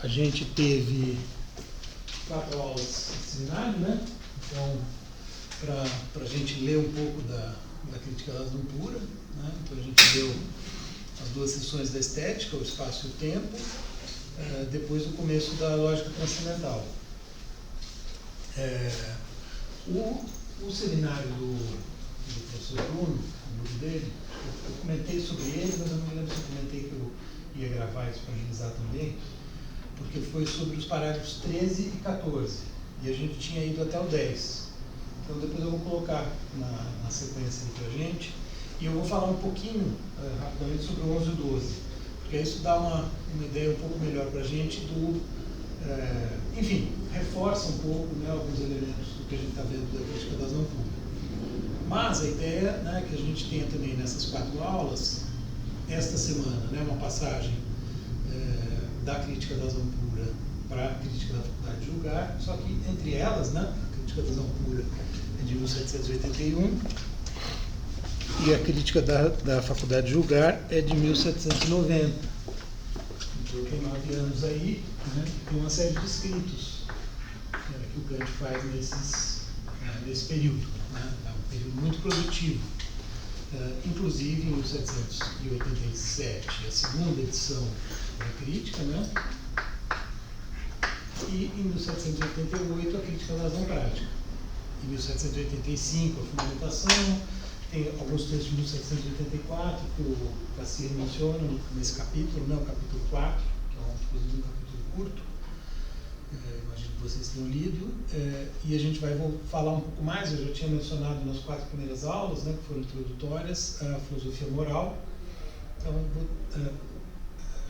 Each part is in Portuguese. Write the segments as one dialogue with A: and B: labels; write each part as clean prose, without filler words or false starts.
A: A gente teve 4 aulas de seminário, né? Então, para a gente ler um pouco da crítica da razão pura, né? Então a gente leu as 2 sessões da estética, o espaço e o tempo, depois o começo da lógica transcendental. O seminário do professor Bruno, o grupo dele, eu comentei sobre ele, mas eu não me lembro se eu comentei que eu ia gravar isso para agilizar também, porque foi sobre os parágrafos 13 e 14, e a gente tinha ido até o 10. Então depois eu vou colocar na sequência aí para a gente, e eu vou falar um pouquinho, rapidamente, sobre o 11 e o 12, porque isso dá uma ideia um pouco melhor para a gente do... enfim, reforça um pouco, né, alguns elementos do que a gente está vendo da crítica da razão pura. Mas a ideia, né, que a gente tenha também nessas 4 aulas, esta semana, né, uma passagem da crítica da razão pura para a crítica da faculdade de julgar, só que entre elas, né, a crítica da razão pura é de 1781 e a crítica da faculdade de julgar é de 1790. Então tem 9 anos aí, né, tem uma série de escritos que o Kant faz nesse período, né, é um período muito produtivo. Inclusive em 1787 a segunda edição da crítica, né? E em 1788 a crítica da razão prática. Em 1785 a fundamentação, tem alguns textos de 1784 que o Cassirer menciona nesse capítulo, né? O capítulo 4, que é inclusive um capítulo curto, imagino que vocês tenham lido, e a gente vai falar um pouco mais. Eu já tinha mencionado nas 4 primeiras aulas, né, que foram introdutórias, a filosofia moral. Então vou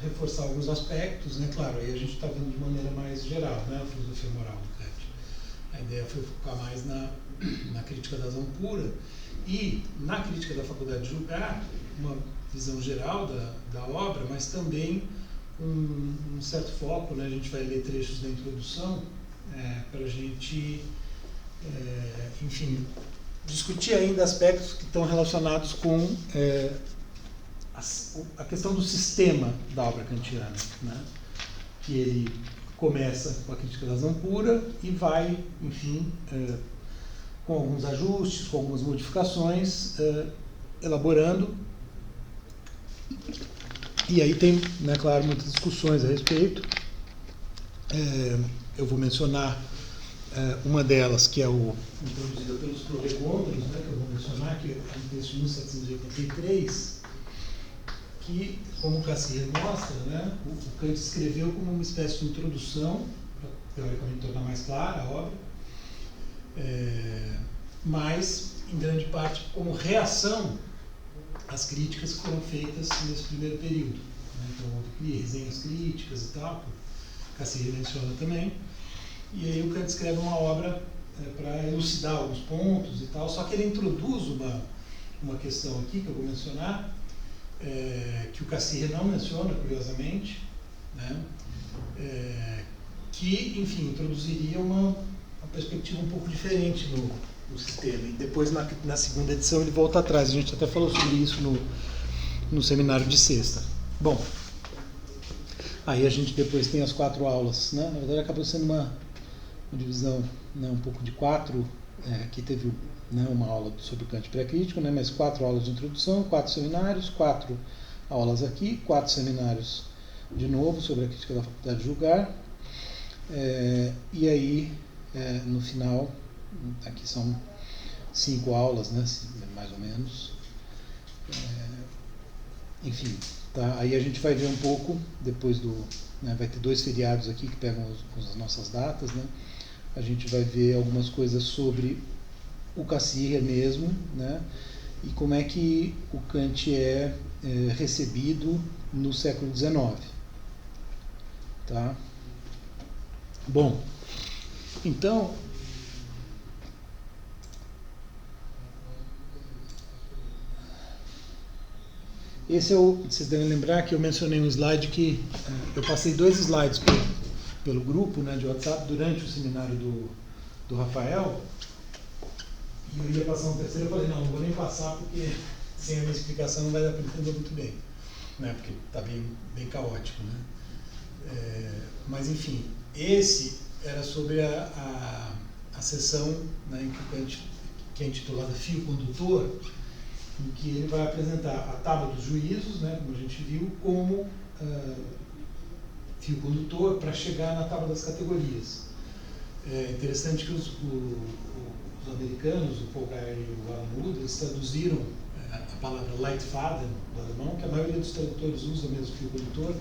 A: reforçar alguns aspectos, né, claro, aí a gente está vendo de maneira mais geral, né, a filosofia moral do Kant. A ideia foi focar mais na crítica da razão pura e na crítica da faculdade de julgar, uma visão geral da obra, mas também um certo foco, né? A gente vai ler trechos da introdução para a gente, enfim, discutir ainda aspectos que estão relacionados com a questão do sistema da obra kantiana, né? Que ele começa com a crítica da razão pura e vai, enfim, com alguns ajustes, com algumas modificações, elaborando. E aí tem, né, claro, muitas discussões a respeito. Eu vou mencionar uma delas, que é introduzida pelos prolegômenos, né, que eu vou mencionar, que é um texto de 1783, que, como o Cassirer mostra, né, o Kant escreveu como uma espécie de introdução, para teoricamente tornar mais clara a obra, mas, em grande parte, como reação às críticas que foram feitas nesse primeiro período, né? Então, houve resenhas críticas e tal, que o Cassirer menciona também, e aí o Kant escreve uma obra para elucidar alguns pontos e tal, só que ele introduz uma questão aqui, que eu vou mencionar, que o Cassirer não menciona, curiosamente, né? Que, enfim, introduziria uma perspectiva um pouco diferente no sistema. E depois, na segunda edição, ele volta atrás. A gente até falou sobre isso no seminário de sexta. Bom, aí a gente depois tem as 4 aulas, né? Na verdade, acabou sendo uma divisão, né, um pouco de 4. Aqui teve, né, uma aula sobre o Kant pré-crítico, né, mas 4 aulas de introdução, 4 seminários, 4 aulas aqui, 4 seminários de novo sobre a crítica da faculdade de julgar. E aí, no final, aqui são 5 aulas, né, mais ou menos. Enfim, tá? Aí a gente vai ver um pouco, depois né, vai ter 2 feriados aqui que pegam as nossas datas, né? A gente vai ver algumas coisas sobre o Cassirer mesmo, né? E como é que o Kant é recebido no século XIX. Tá? Bom, então, vocês devem lembrar que eu mencionei um slide que eu passei 2 slides pelo grupo, né, de WhatsApp durante o seminário do Rafael, e eu ia passar um terceiro. Eu falei, não vou nem passar, porque sem a minha explicação não vai dar para entender muito bem, né, porque está bem caótico, né? Mas, enfim, esse era sobre a seção, né, em que o Kant, que é intitulada Fio Condutor, em que ele vai apresentar a tábua dos juízos, né, como a gente viu, como fio condutor para chegar na tábua das categorias. É interessante que os americanos, o Paul Guyer e o Alan Wood, eles traduziram a palavra Leitfaden, do alemão, que a maioria dos tradutores usa mesmo fio condutor,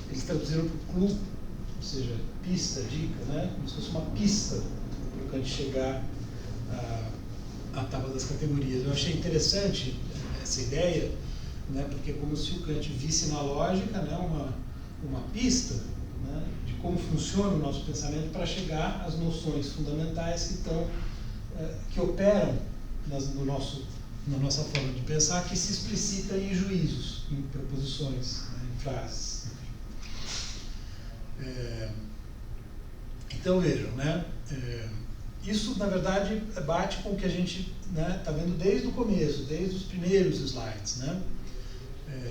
A: eles traduziram para o clube, ou seja, pista, dica, né, como se fosse uma pista para o Kant chegar à tábua das categorias. Eu achei interessante essa ideia, né, porque é como se o Kant visse na lógica, né, uma pista, né, de como funciona o nosso pensamento para chegar às noções fundamentais que operam na nossa forma de pensar, que se explicita em juízos, em proposições, né, em frases. Então vejam, né, isso na verdade bate com o que a gente está vendo desde o começo, desde os primeiros slides, né?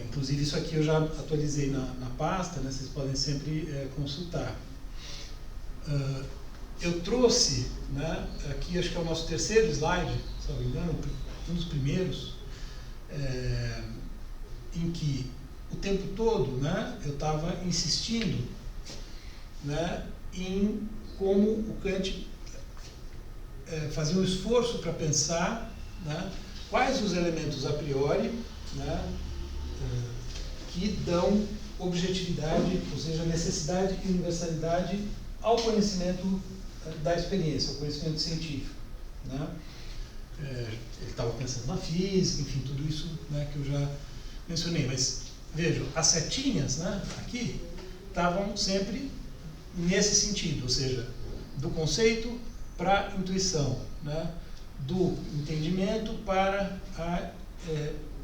A: Inclusive isso aqui eu já atualizei na pasta, né? Vocês podem sempre consultar. Eu trouxe, né, aqui acho que é o nosso terceiro slide, se não me engano, um dos primeiros, em que o tempo todo, né, eu estava insistindo, né, em como o Kant fazia um esforço para pensar, né, quais os elementos a priori, né, que dão objetividade, ou seja, necessidade e universalidade ao conhecimento da experiência, ao conhecimento científico, né? Ele estava pensando na física, enfim, tudo isso, né, que eu já mencionei. Mas vejam, as setinhas, né, aqui estavam sempre nesse sentido, ou seja, do conceito para a intuição, né, do entendimento para a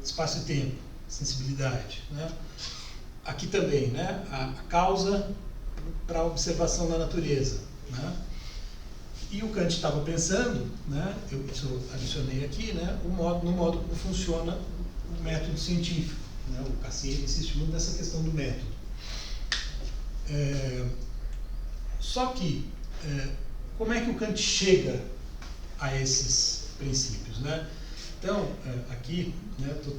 A: espaço e tempo, sensibilidade, né? Aqui também, né, a causa para a observação da natureza, né? E o Kant estava pensando, né, eu adicionei aqui, né, no modo como funciona o método científico, né? O Cassirer insiste muito nessa questão do método. Só que, como é que o Kant chega a esses princípios, né? Então, aqui, né, estou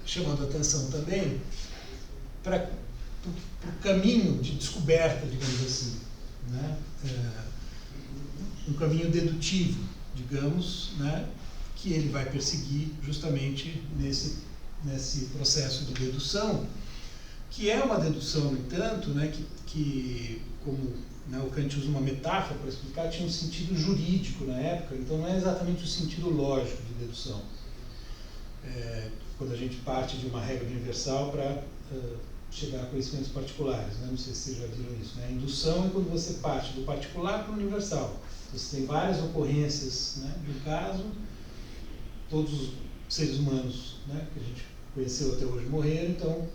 A: chamando a atenção também para o caminho de descoberta, digamos assim, né? Um caminho dedutivo, digamos, né, que ele vai perseguir justamente nesse processo de dedução, que é uma dedução, no entanto, né, que como, né, o Kant usa uma metáfora para explicar, tinha um sentido jurídico na época, então não é exatamente o sentido lógico de dedução. Quando a gente parte de uma regra universal para chegar a conhecimentos particulares, né? Não sei se vocês já viram isso, né? A indução é quando você parte do particular para o universal. Você tem várias ocorrências, né, de um caso, todos os seres humanos, né, que a gente conheceu até hoje morreram, então,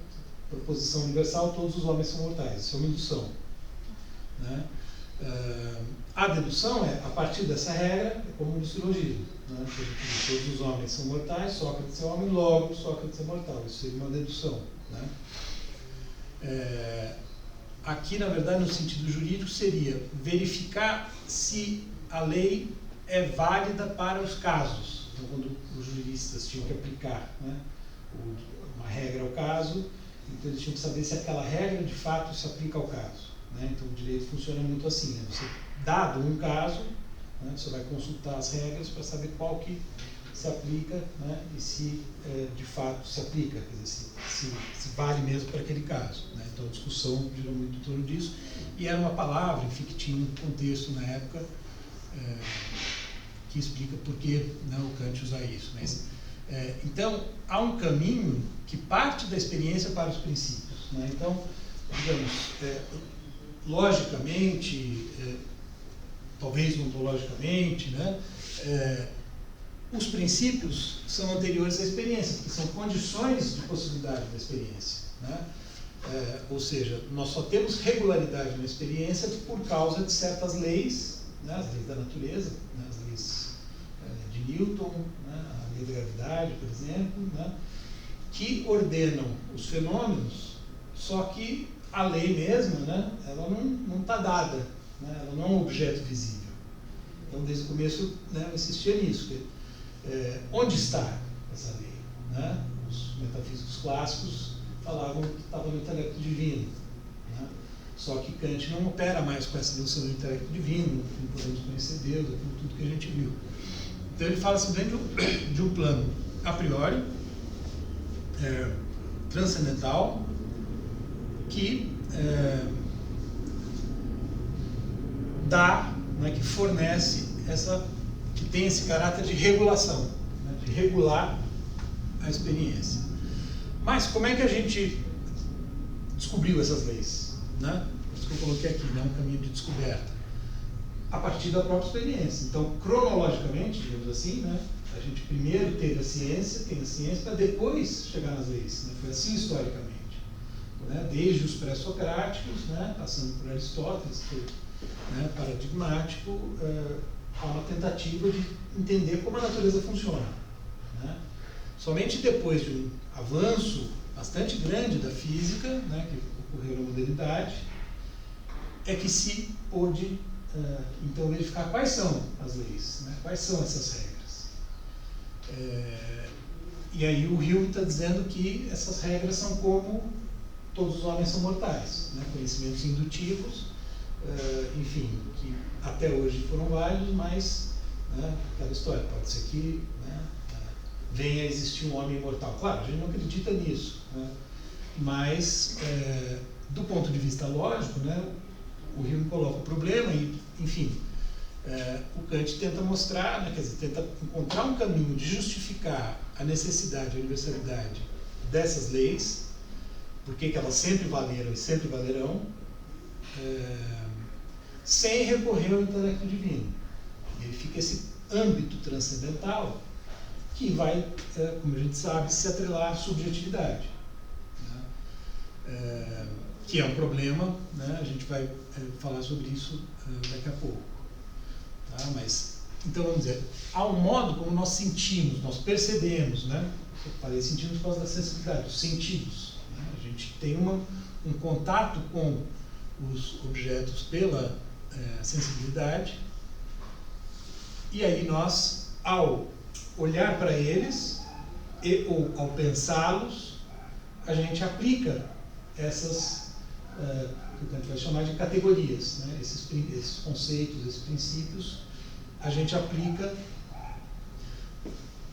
A: proposição universal, todos os homens são mortais. Isso é uma indução, né? A dedução a partir dessa regra, é como no silogismo, né? Todos os homens são mortais, Sócrates é homem, logo Sócrates é mortal. Isso seria uma dedução, né? Aqui, na verdade, no sentido jurídico, seria verificar se a lei é válida para os casos. Então, quando os juristas tinham que aplicar, né, uma regra ao caso, então eles tinham que saber se aquela regra de fato se aplica ao caso, né? Então o direito funciona muito assim, né? Você, dado um caso, né, você vai consultar as regras para saber qual que se aplica, né, e se de fato se aplica, quer dizer, se vale mesmo para aquele caso, né? Então a discussão girou muito em torno disso, e era uma palavra, enfim, que tinha um contexto na época que explica por que, né, o Kant usa isso. Mas, então, há um caminho que parte da experiência para os princípios, né? Então, digamos, logicamente, talvez ontologicamente, né, os princípios são anteriores à experiência, porque são condições de possibilidade da experiência, né? Ou seja, nós só temos regularidade na experiência por causa de certas leis, né, as leis da natureza, né, as leis de Newton, né, a lei da gravidade, por exemplo, né, que ordenam os fenômenos, só que a lei mesma, né, ela não está dada, né, ela não é um objeto visível. Então, desde o começo, né, eu insistia nisso. Onde está essa lei? Né? Os metafísicos clássicos falavam que estava no intelecto divino. Né? Só que Kant não opera mais com essa noção do intelecto divino, não podemos conhecer Deus, aquilo tudo que a gente viu. Então ele fala simplesmente de um plano a priori, transcendental, que dá, né, que fornece que tem esse caráter de regulação, né, de regular a experiência. Mas como é que a gente descobriu essas leis? Né? Por isso que eu coloquei aqui, né, um caminho de descoberta. A partir da própria experiência. Então, cronologicamente, digamos assim, né, a gente primeiro tem a ciência para depois chegar nas leis. Né? Foi assim historicamente. Né? Desde os pré-socráticos, né, passando por Aristóteles, que né, paradigmático, há uma tentativa de entender como a natureza funciona. Né? Somente depois de um avanço bastante grande da física, né, que ocorreu na modernidade, é que se pôde então verificar quais são as leis, né, quais são essas regras. E aí o Hume está dizendo que essas regras são como todos os homens são mortais, né, conhecimentos indutivos, enfim, que até hoje foram válidos, mas né, aquela história, pode ser que né, venha a existir um homem imortal. Claro, a gente não acredita nisso, né, mas do ponto de vista lógico, né, o Hume coloca o problema e, enfim, o Kant tenta mostrar, né, quer dizer, tenta encontrar um caminho de justificar a necessidade, a universalidade dessas leis, porque que elas sempre valeram e sempre valerão, sem recorrer ao intelecto divino. E aí fica esse âmbito transcendental que vai, como a gente sabe, se atrelar à subjetividade. Né? Que é um problema, né? A gente vai falar sobre isso daqui a pouco. Tá? Mas, então, vamos dizer, há um modo como nós sentimos, nós percebemos, né? Eu falei sentimos por causa da sensibilidade, os sentidos. Né? A gente tem um contato com os objetos pela sensibilidade, e aí nós, ao olhar para eles, ou ao pensá-los, a gente aplica essas, que a gente vai chamar de categorias, né? Esses conceitos, esses princípios, a gente aplica.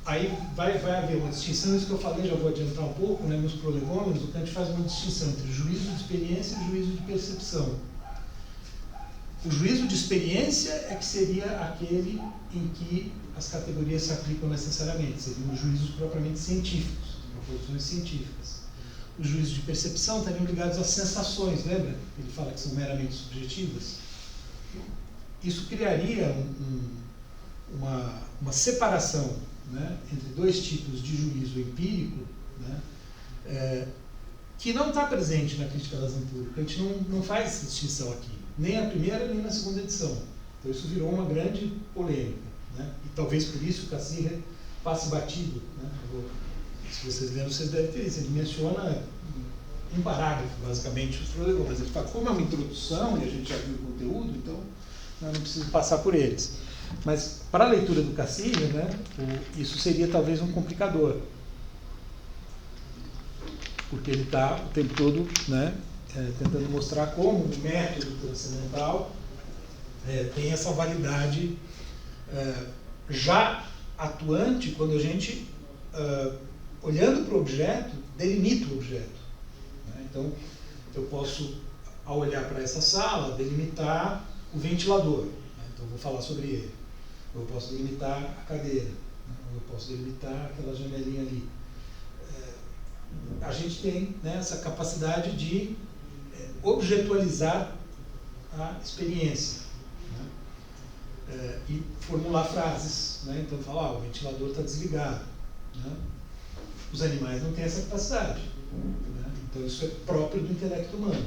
A: Aí vai haver uma distinção, isso que eu falei, já vou adiantar um pouco, né? Nos prolegômenos, o Kant faz uma distinção entre juízo de experiência e juízo de percepção. O juízo de experiência é que seria aquele em que as categorias se aplicam necessariamente, seriam os juízos propriamente científicos, proposições científicas. Os juízos de percepção estariam ligados às sensações, lembra? Ele fala que são meramente subjetivas. Isso criaria uma separação, né, entre dois tipos de juízo empírico, né, que não está presente na Crítica da razão pura. A gente não faz essa distinção aqui, nem na primeira nem na segunda edição. Então isso virou uma grande polêmica. Né, e talvez por isso o Cassirer passe batido. Né, se vocês lembram, vocês devem ter isso. Ele menciona um parágrafo, basicamente, os prolegômenos. Ele fala, como é uma introdução e a gente já viu o conteúdo, então não preciso passar por eles. Mas, para a leitura do Cassirer, né, isso seria talvez um complicador. Porque ele está o tempo todo, né, tentando mostrar como o método transcendental tem essa validade já atuante quando a gente, olhando para o objeto, delimita o objeto. Né? Então, eu posso, ao olhar para essa sala, delimitar o ventilador. Né? Então, vou falar sobre ele. Eu posso delimitar a cadeira. Né? Eu posso delimitar aquela janelinha ali. A gente tem, né, essa capacidade de objetualizar a experiência. Né? E formular frases. Né? Então, falar, o ventilador está desligado. Né? Os animais não têm essa capacidade. Né? Então, isso é próprio do intelecto humano.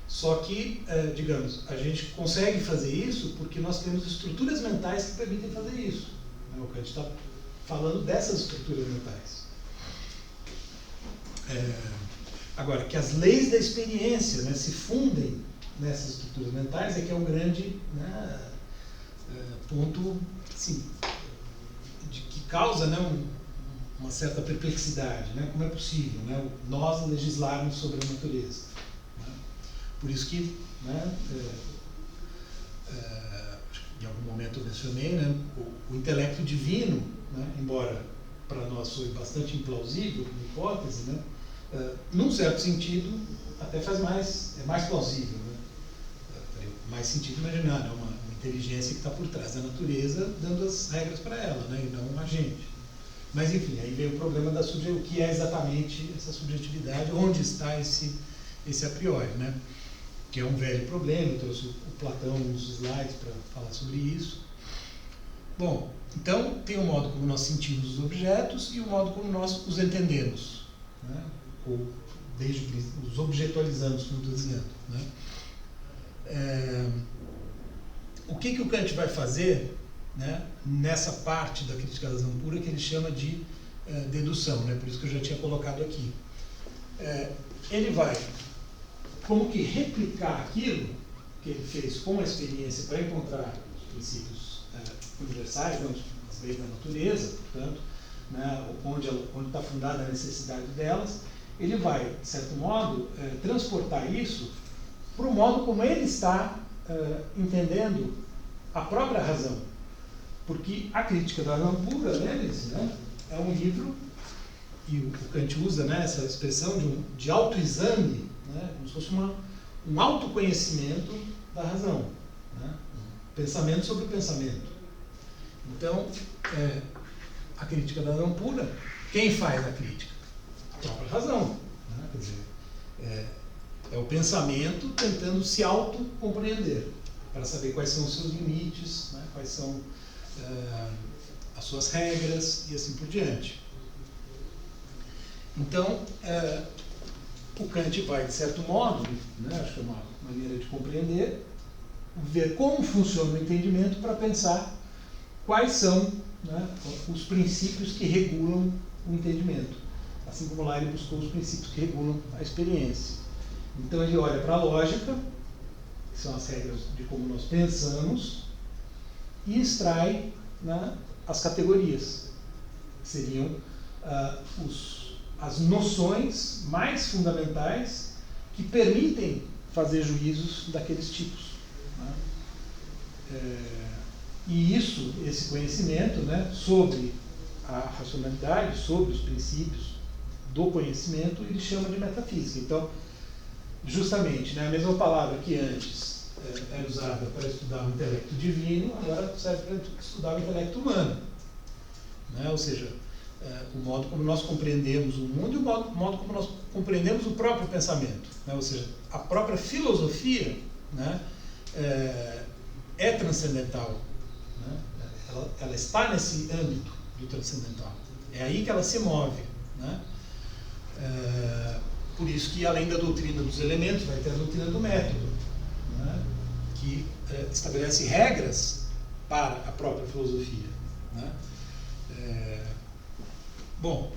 A: Só que, digamos, a gente consegue fazer isso porque nós temos estruturas mentais que permitem fazer isso. Né? O que a gente está falando dessas estruturas mentais. Agora, que as leis da experiência, né, se fundem nessas estruturas mentais é que é um grande, né, ponto, assim, que causa, né, uma certa perplexidade, né? Como é possível, né, nós legislarmos sobre a natureza, né? Por isso que, né, em algum momento eu mencionei, né, o intelecto divino, né, embora para nós soe bastante implausível como hipótese, né, num certo sentido até é mais plausível, né? Mais sentido imaginar, né, uma inteligência que está por trás da natureza dando as regras para ela, né, e não a gente. Mas enfim, aí vem o problema da o que é exatamente essa subjetividade, onde está esse a priori, né? Que é um velho problema. Eu trouxe o Platão nos slides para falar sobre isso. Bom, então tem o modo como nós sentimos os objetos e o modo como nós os entendemos, né? Ou desde os objetualizamos, como estou dizendo, né? O que o Kant vai fazer, né, nessa parte da crítica da razão pura que ele chama de dedução, né? Por isso que eu já tinha colocado aqui. Ele vai como que replicar aquilo que ele fez com a experiência para encontrar os princípios universais, né, as leis da natureza, portanto, né, onde está fundada a necessidade delas. Ele vai, de certo modo, transportar isso para o modo como ele está entendendo a própria razão. Porque a crítica da razão pura, Leibniz, né, é um livro, e o Kant usa, né, essa expressão de autoexame, né, como se fosse um autoconhecimento da razão, né, um pensamento sobre o pensamento. Então, a crítica da razão pura, quem faz a crítica? A própria razão. Né, quer dizer, é o pensamento tentando se autocompreender, para saber quais são os seus limites, né, quais são as suas regras e assim por diante. Então, o Kant vai, de certo modo, né, acho que é uma maneira de compreender, ver como funciona o entendimento para pensar quais são, né, os princípios que regulam o entendimento. Assim como lá ele buscou os princípios que regulam a experiência. Então ele olha para a lógica, que são as regras de como nós pensamos, e extrai, né, as categorias, que seriam as noções mais fundamentais que permitem fazer juízos daqueles tipos, né? E esse conhecimento, né, sobre a racionalidade, sobre os princípios do conhecimento, ele chama de metafísica. Então, justamente, né, a mesma palavra que antes era usada para estudar o intelecto divino, agora serve para estudar o intelecto humano, né? Ou seja, o modo como nós compreendemos o mundo e o modo como nós compreendemos o próprio pensamento, né? Ou seja, a própria filosofia, né, é transcendental, né? Ela está nesse âmbito do transcendental, é aí que ela se move, né? Por isso que, além da doutrina dos elementos, vai ter a doutrina do método, né, que estabelece regras para a própria filosofia, né? Bom,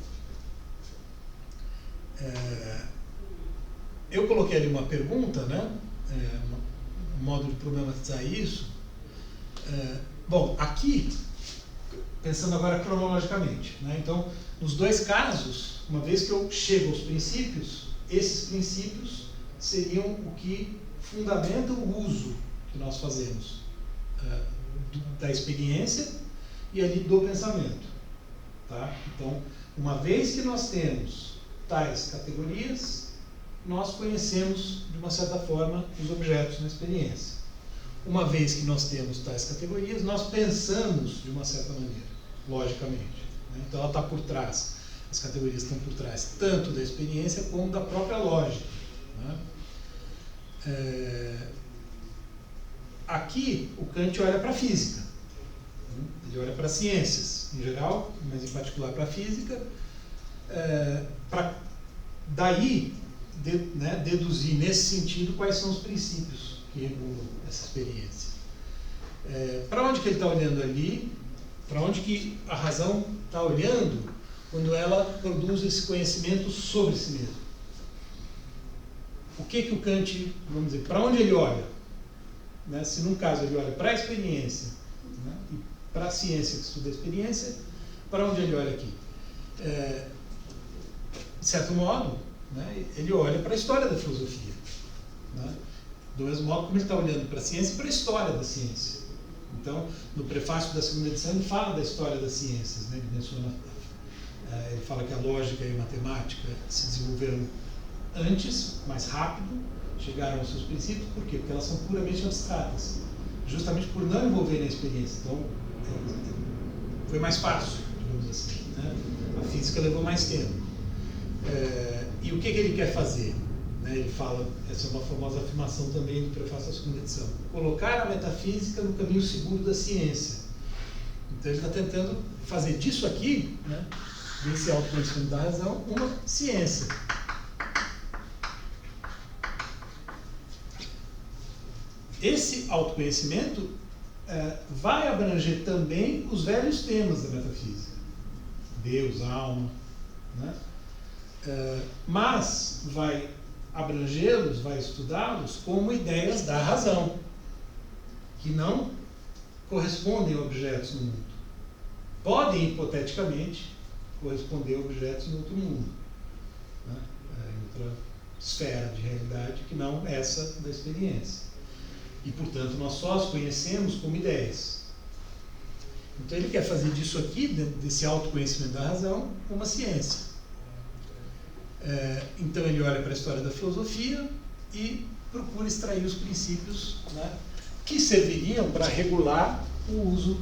A: eu coloquei ali uma pergunta, né, um modo de problematizar isso. Bom, aqui, pensando agora cronologicamente, né, então, nos dois casos, uma vez que eu chego aos princípios, esses princípios seriam o que fundamentam o uso que nós fazemos da experiência e ali do pensamento. Tá? Então, uma vez que nós temos tais categorias, nós conhecemos, de uma certa forma, os objetos na experiência. Uma vez que nós temos tais categorias, nós pensamos de uma certa maneira, logicamente, né? Então, ela está por trás, as categorias estão por trás tanto da experiência como da própria lógica, né? Aqui, o Kant olha para a física. Ele olha para as ciências em geral, mas em particular para a física, para daí deduzir nesse sentido quais são os princípios que regulam essa experiência. Para onde que ele está olhando ali? Para onde que a razão está olhando quando ela produz esse conhecimento sobre si mesma? o que o Kant, vamos dizer, para onde ele olha? Né? Se num caso ele olha para a experiência, né? E para a ciência que estuda a experiência, para onde ele olha aqui? De certo modo, né? Ele olha para a história da filosofia. Né? Do mesmo modo como ele está olhando para a ciência e para a história da ciência. Então, no prefácio da segunda edição, ele fala da história das ciências. Né? Ele menciona, ele fala que a lógica e a matemática se desenvolveram antes, mais rápido, chegaram aos seus princípios. Por quê? Porque elas são puramente abstratas, justamente por não envolverem a experiência. Então, foi mais fácil, digamos assim. Né? A física levou mais tempo. E o que ele quer fazer? Né? Ele fala, essa é uma famosa afirmação também do prefácio da segunda edição: colocar a metafísica no caminho seguro da ciência. Então, ele está tentando fazer disso aqui, né, desse autoconhecimento da razão, uma ciência. Esse autoconhecimento vai abranger também os velhos temas da metafísica. Deus, alma, né? Mas vai abrangê-los, vai estudá-los como ideias da razão, que não correspondem a objetos no mundo. Podem, hipoteticamente, corresponder a objetos em outro mundo, né? Em outra esfera de realidade que não essa da experiência. E, portanto, nós só as conhecemos como ideias. Então, ele quer fazer disso aqui, desse autoconhecimento da razão, uma ciência. Então, ele olha para a história da filosofia e procura extrair os princípios, né, que serviriam para regular o uso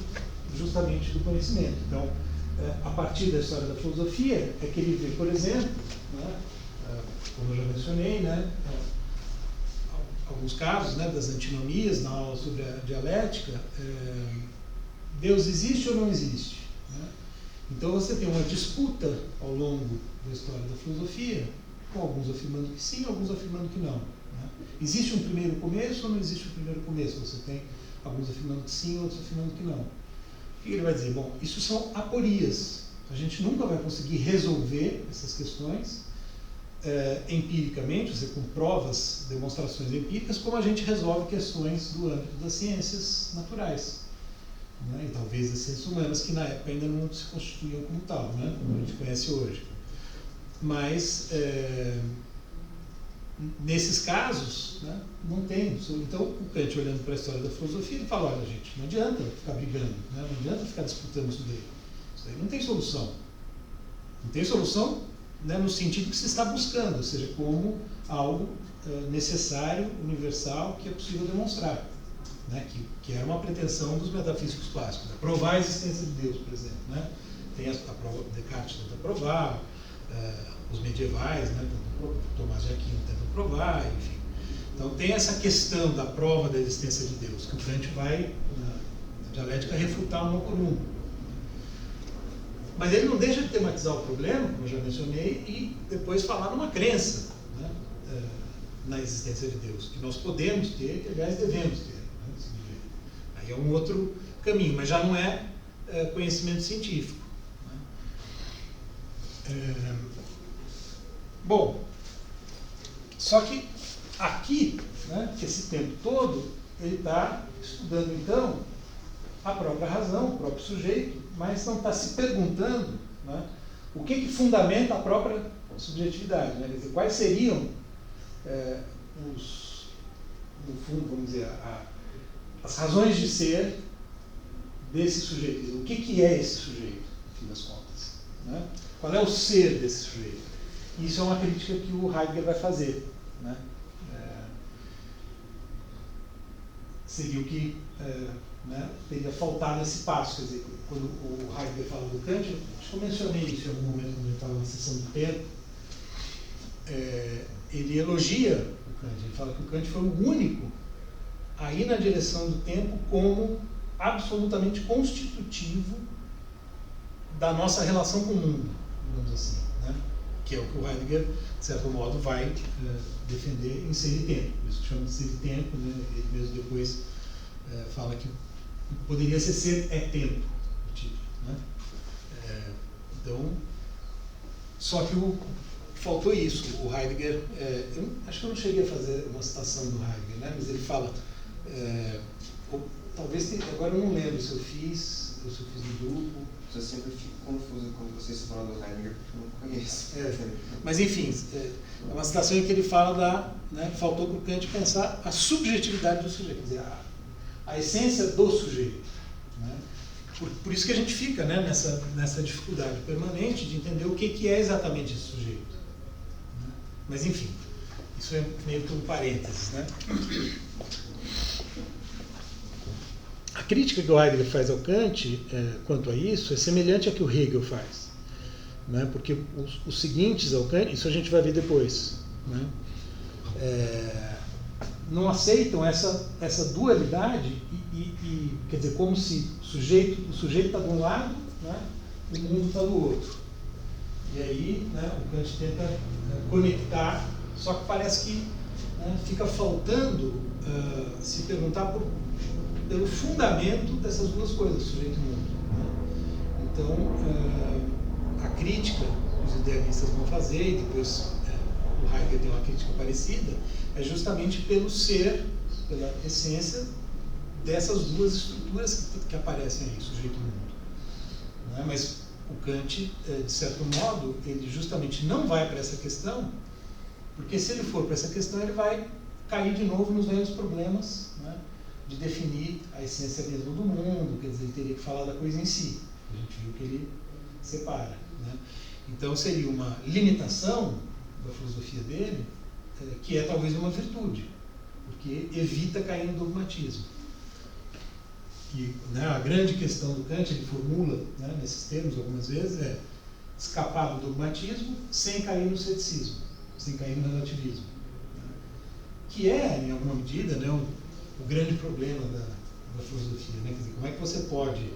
A: justamente do conhecimento. Então, a partir da história da filosofia, é que ele vê, por exemplo, né, como eu já mencionei, né, alguns casos, né, das antinomias na aula sobre a dialética. Deus existe ou não existe? Né? Então você tem uma disputa ao longo da história da filosofia, com alguns afirmando que sim, alguns afirmando que não. Né? Existe um primeiro começo ou não existe um primeiro começo? Você tem alguns afirmando que sim, outros afirmando que não. O que ele vai dizer? Bom, isso são aporias. A gente nunca vai conseguir resolver essas questões empiricamente, ou seja, com provas, demonstrações empíricas, como a gente resolve questões do âmbito das ciências naturais, né? E talvez das ciências humanas, que na época ainda não se constituíam como tal, né? Como a gente conhece hoje. Mas, nesses casos, né, não tem. Então, o Kant, olhando para a história da filosofia, ele fala: olha, gente, não adianta ficar brigando, né? Não adianta ficar disputando isso daí. Isso aí não tem solução. Não tem solução, né, no sentido que se está buscando, ou seja, como algo necessário, universal, que é possível demonstrar, né, que era uma pretensão dos metafísicos clássicos, né, provar a existência de Deus, por exemplo. Né? Tem a prova, Descartes tenta provar, os medievais, né, Tomás de Aquino tenta provar, enfim. Então tem essa questão da prova da existência de Deus, que o Kant vai, na dialética, refutar um por um. Mas ele não deixa de tematizar o problema, como eu já mencionei, e depois falar numa crença, né, na existência de Deus, que nós podemos ter, que aliás devemos ter. Né, aí é um outro caminho, mas já não é conhecimento científico. Né. Bom, só que aqui, né, esse tempo todo, ele está estudando então a própria razão, o próprio sujeito, mas não está se perguntando, né, o que fundamenta a própria subjetividade. Né? Quer dizer, quais seriam no fundo, vamos dizer, as razões de ser desse sujeito. O que é esse sujeito, no fim das contas? Né? Qual é o ser desse sujeito? Isso é uma crítica que o Heidegger vai fazer. Né? Seria o que né, teria faltado esse passo. Quer dizer, quando o Heidegger fala do Kant, acho que eu mencionei isso em algum momento quando ele estava na sessão do tempo, ele elogia o Kant. Ele fala que o Kant foi o único a ir na direção do tempo como absolutamente constitutivo da nossa relação com o mundo, digamos assim, né? Que é o que o Heidegger, de certo modo, vai defender em Ser e Tempo. Por isso que chama de Ser e Tempo, né? Ele mesmo depois fala que poderia ser é tempo, o título. Né? Então, só que faltou isso. O Heidegger, acho que eu não cheguei a fazer uma citação do Heidegger, né? Mas ele fala, talvez, agora eu não lembro se eu fiz no grupo.
B: Eu sempre fico confuso quando vocês falam do Heidegger, porque eu não conheço.
A: Mas enfim, é uma citação em que ele fala faltou para o Kant pensar a subjetividade do sujeito, quer dizer, a essência do sujeito. Né? Por isso que a gente fica, né, nessa dificuldade permanente de entender o que é exatamente esse sujeito. Né? Mas enfim, isso é meio que um parênteses. Né? A crítica que o Heidegger faz ao Kant quanto a isso é semelhante à que o Hegel faz. Né? Porque os seguintes ao Kant, isso a gente vai ver depois, né? Não aceitam essa dualidade e quer dizer, como se o sujeito está de um lado, né? O mundo está do outro. E aí, né, o Kant tenta conectar, só que parece que, né, fica faltando se perguntar pelo fundamento dessas duas coisas, sujeito e mundo. Né? Então, a crítica que os idealistas vão fazer, e depois o Heidegger tem uma crítica parecida, é justamente pelo ser, pela essência dessas duas estruturas que aparecem aí, sujeito e mundo. Né? Mas o Kant, de certo modo, ele justamente não vai para essa questão, porque se ele for para essa questão, ele vai cair de novo nos mesmos problemas, né, de definir a essência mesmo do mundo, quer dizer, ele teria que falar da coisa em si. A gente viu que ele separa. Né? Então seria uma limitação da filosofia dele, que é talvez uma virtude, porque evita cair no dogmatismo. E, né, a grande questão do Kant, ele formula, né, nesses termos algumas vezes, é escapar do dogmatismo sem cair no ceticismo, sem cair no relativismo. Né? Que é, em alguma medida, né, o grande problema da filosofia. Né? Quer dizer, como é que você pode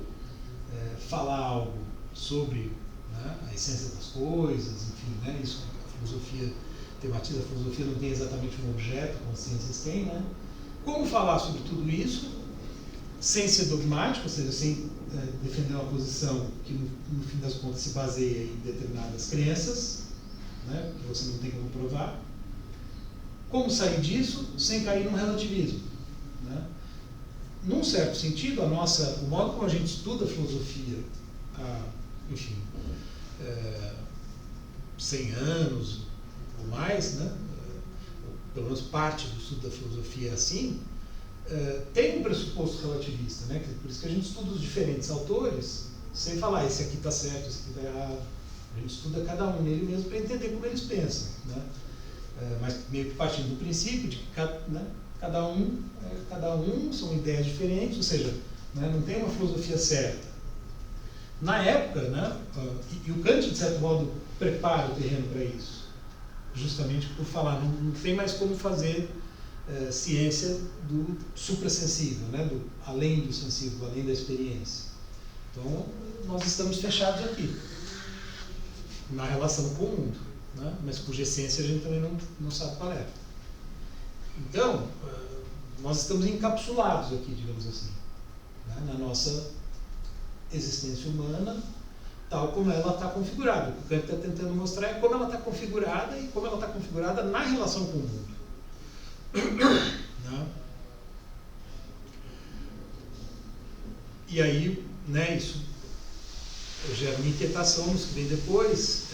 A: falar algo sobre, né, a essência das coisas, enfim, né, isso a filosofia tematiza, a filosofia não tem exatamente um objeto, como as ciências têm, né? Como falar sobre tudo isso sem ser dogmático, ou seja, sem defender uma posição que no fim das contas se baseia em determinadas crenças, né, que você não tem como provar. Como sair disso sem cair no relativismo? Né? Num certo sentido, o modo como a gente estuda a filosofia há, enfim, 100 anos ou mais, né? Pelo menos parte do estudo da filosofia é assim, tem um pressuposto relativista, né? Por isso que a gente estuda os diferentes autores sem falar esse aqui está certo, esse aqui está errado. A gente estuda cada um nele mesmo para entender como eles pensam. Né? Mas meio que partindo do princípio de que cada um são ideias diferentes, ou seja, né, não tem uma filosofia certa. Na época, né, e o Kant, de certo modo, prepara o terreno para isso, justamente por falar, não tem mais como fazer ciência do suprassensível, né, do além do sensível, além da experiência. Então, nós estamos fechados aqui, na relação com o mundo, né, mas cuja essência a gente também não sabe qual é. Então, nós estamos encapsulados aqui, digamos assim, né, na nossa existência humana, tal como ela está configurada. O que o Kant está tentando mostrar é como ela está configurada e como ela está configurada na relação com o mundo. Né? E aí, né, isso gera uma inquietação nos que vem depois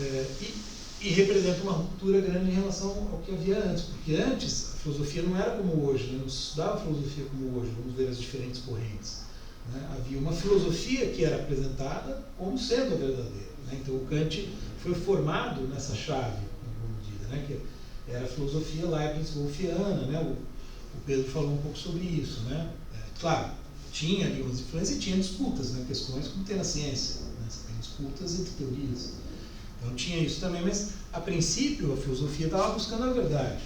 A: e representa uma ruptura grande em relação ao que havia antes, porque antes a filosofia não era como hoje, né? Não se estudava a filosofia como hoje, vamos ver as diferentes correntes. Né? Havia uma filosofia que era apresentada como sendo a verdadeira. Né? Então o Kant foi formado nessa chave, em alguma medida, né? Que era a filosofia Leibniz-Wolffiana. Né? O Pedro falou um pouco sobre isso. Né? Claro, tinha ali umas influências e tinha disputas, né? Questões como tem na ciência, né? Você tem disputas entre teorias. Então tinha isso também, mas a princípio a filosofia estava buscando a verdade.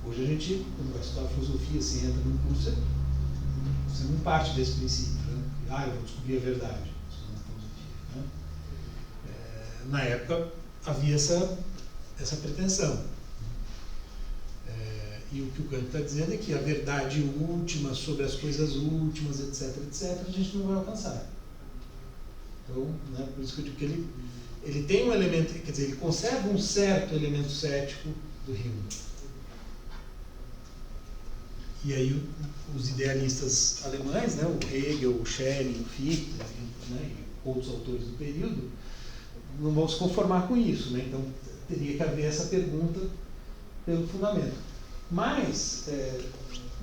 A: Hoje a gente, quando vai estudar filosofia, você entra num curso, você não parte desse princípio, né? Eu vou descobrir a verdade, estudando filosofia. Né? Na época havia essa pretensão. E o que o Kant está dizendo é que a verdade última sobre as coisas últimas, etc., etc., a gente não vai alcançar. Então, né, por isso que eu digo que ele tem um elemento, quer dizer, ele conserva um certo elemento cético do Hume. E aí os idealistas alemães, né, o Hegel, o Schelling, o Fichte, né, e outros autores do período, não vão se conformar com isso, né? Então teria que haver essa pergunta pelo fundamento. Mas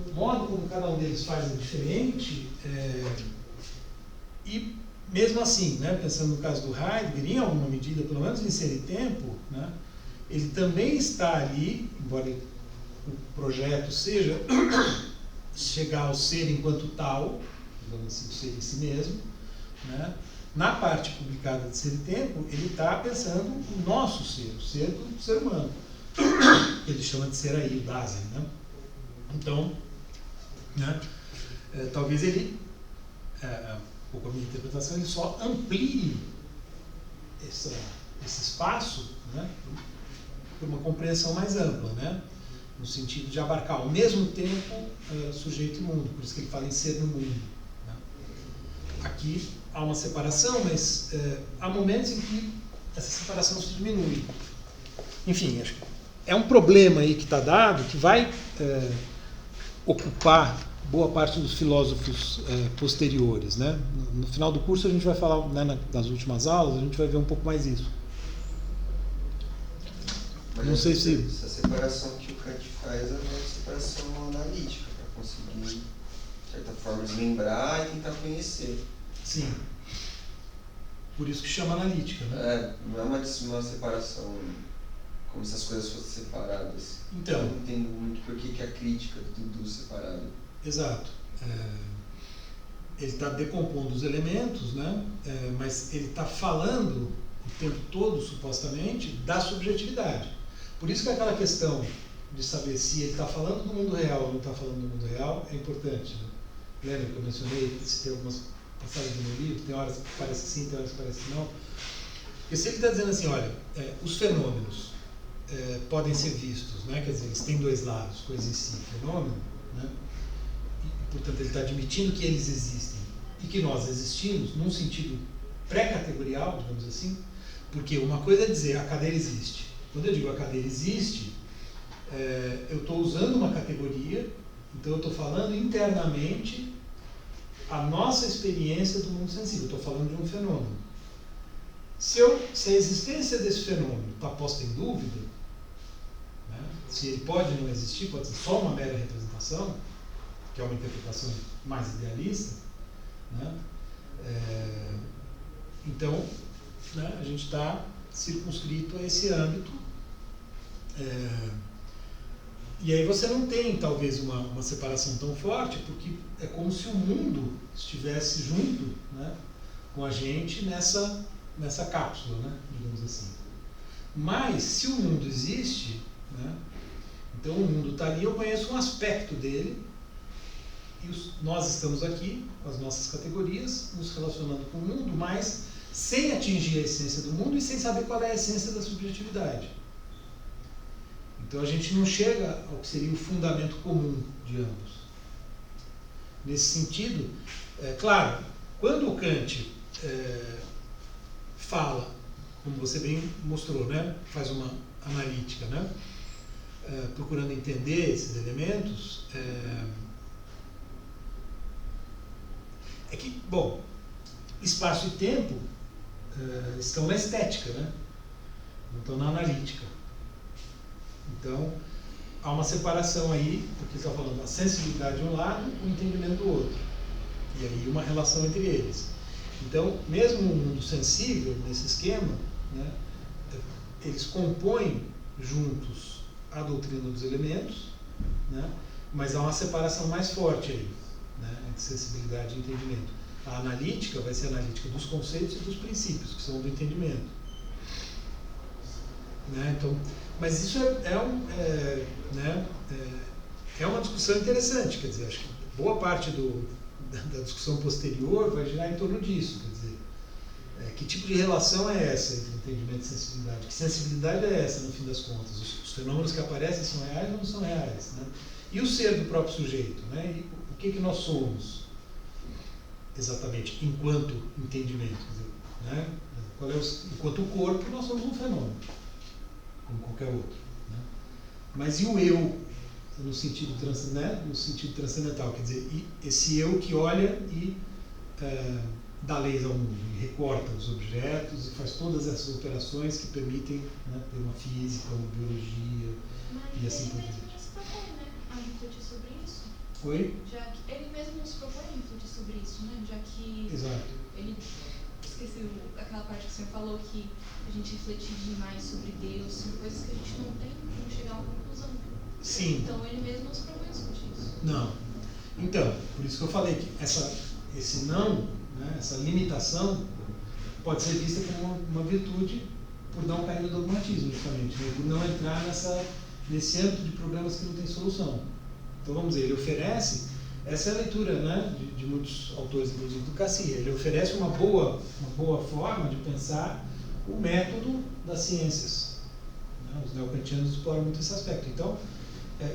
A: o modo como cada um deles faz é diferente, e mesmo assim, né, pensando no caso do Heidegger, em alguma medida, pelo menos em Ser e Tempo, né, ele também está ali, embora o projeto seja chegar ao ser enquanto tal, digamos assim, o ser em si mesmo, né, na parte publicada de Ser e Tempo, ele está pensando o nosso ser, o ser do ser humano. Ele chama de ser aí, o Dasein, né? Então, né, talvez ele, com a minha interpretação, ele só amplie esse espaço, né, por uma compreensão mais ampla, né, no sentido de abarcar ao mesmo tempo sujeito e mundo, por isso que ele fala em ser no mundo, né. Aqui há uma separação, mas há momentos em que essa separação se diminui. Enfim, acho que é um problema aí que está dado, que vai ocupar boa parte dos filósofos posteriores, né? No final do curso a gente vai falar, né, nas últimas aulas, a gente vai ver um pouco mais isso.
B: Mas
A: não sei se...
B: Essa separação que o Kant faz é uma separação analítica, para conseguir, de certa forma, desmembrar e tentar conhecer.
A: Sim. Por isso que chama analítica, né?
B: Não é uma separação como se as coisas fossem separadas.
A: Então,
B: eu não entendo muito por que a crítica do tudo separado.
A: Exato. Ele está decompondo os elementos, né? Mas ele está falando o tempo todo, supostamente, da subjetividade. Por isso que aquela questão de saber se ele está falando do mundo real ou não está falando do mundo real é importante. Né? Lembra que eu mencionei, citei algumas passagens do meu livro, tem horas que parece que sim, tem horas que parece que não. Porque se ele está dizendo assim, olha, os fenômenos podem ser vistos, né? Quer dizer, eles têm dois lados, coisa em si, fenômeno, né? E, portanto, ele está admitindo que eles existem e que nós existimos num sentido pré-categorial, digamos assim, porque uma coisa é dizer a cadeira existe. Quando eu digo a cadeira existe, eu estou usando uma categoria, então eu estou falando internamente a nossa experiência do mundo sensível, estou falando de um fenômeno. Se a existência desse fenômeno está posta em dúvida, né, se ele pode não existir, pode ser só uma mera representação, que é uma interpretação mais idealista, né, então, né, a gente está circunscrito a esse âmbito, e aí você não tem talvez uma separação tão forte, porque é como se o mundo estivesse junto, né, com a gente nessa cápsula, né, digamos assim. Mas se o mundo existe, né, então o mundo está ali, eu conheço um aspecto dele, e nós estamos aqui com as nossas categorias, nos relacionando com o mundo, mas sem atingir a essência do mundo e sem saber qual é a essência da subjetividade. Então a gente não chega ao que seria o fundamento comum de ambos. Nesse sentido, claro, quando o Kant fala, como você bem mostrou, né, faz uma analítica, né, procurando entender esses elementos, é que, bom, espaço e tempo estão na estética, né, não estão na analítica. Então, há uma separação aí, porque está falando a sensibilidade de um lado, o entendimento do outro. E aí uma relação entre eles. Então, mesmo o mundo sensível, nesse esquema, né, eles compõem juntos a doutrina dos elementos, né, mas há uma separação mais forte aí, né, entre sensibilidade e entendimento. A analítica vai ser a analítica dos conceitos e dos princípios, que são do entendimento. Né, então, mas isso é uma discussão interessante, quer dizer, acho que boa parte da discussão posterior vai girar em torno disso, quer dizer, que tipo de relação é essa entre entendimento e sensibilidade? Que sensibilidade é essa, no fim das contas? Os fenômenos que aparecem são reais ou não são reais? Né? E o ser do próprio sujeito? Né? E o que nós somos, exatamente, enquanto entendimento? Quer dizer, né? Enquanto o corpo, nós somos um fenômeno, como qualquer outro. Né? Mas e o eu, no sentido transcendental? Quer dizer, esse eu que olha e dá leis ao mundo, e recorta os objetos e faz todas essas operações que permitem, né, ter uma física, uma biologia e assim por diante.
C: Mas ele mesmo nos propõe, né, a refletir sobre isso.
A: Oi?
C: Já que ele mesmo nos propõe a refletir sobre isso, né? Já que
A: Exato.
C: ele esqueci aquela parte que o senhor falou, que a gente refletir demais sobre Deus, são coisas que a gente não tem como chegar a uma conclusão.
A: Sim.
C: Então ele mesmo nos propõe a discutir isso.
A: Não. Então, por isso que eu falei que esse não, né, essa limitação, pode ser vista como uma virtude por não cair no dogmatismo, justamente, né, por não entrar nesse âmbito de problemas que não tem solução. Então, vamos dizer, ele oferece, essa é a leitura, né, de muitos autores, inclusive do Cassirer, ele oferece uma boa forma de pensar o método das ciências. Né, os neocantianos exploram muito esse aspecto. Então,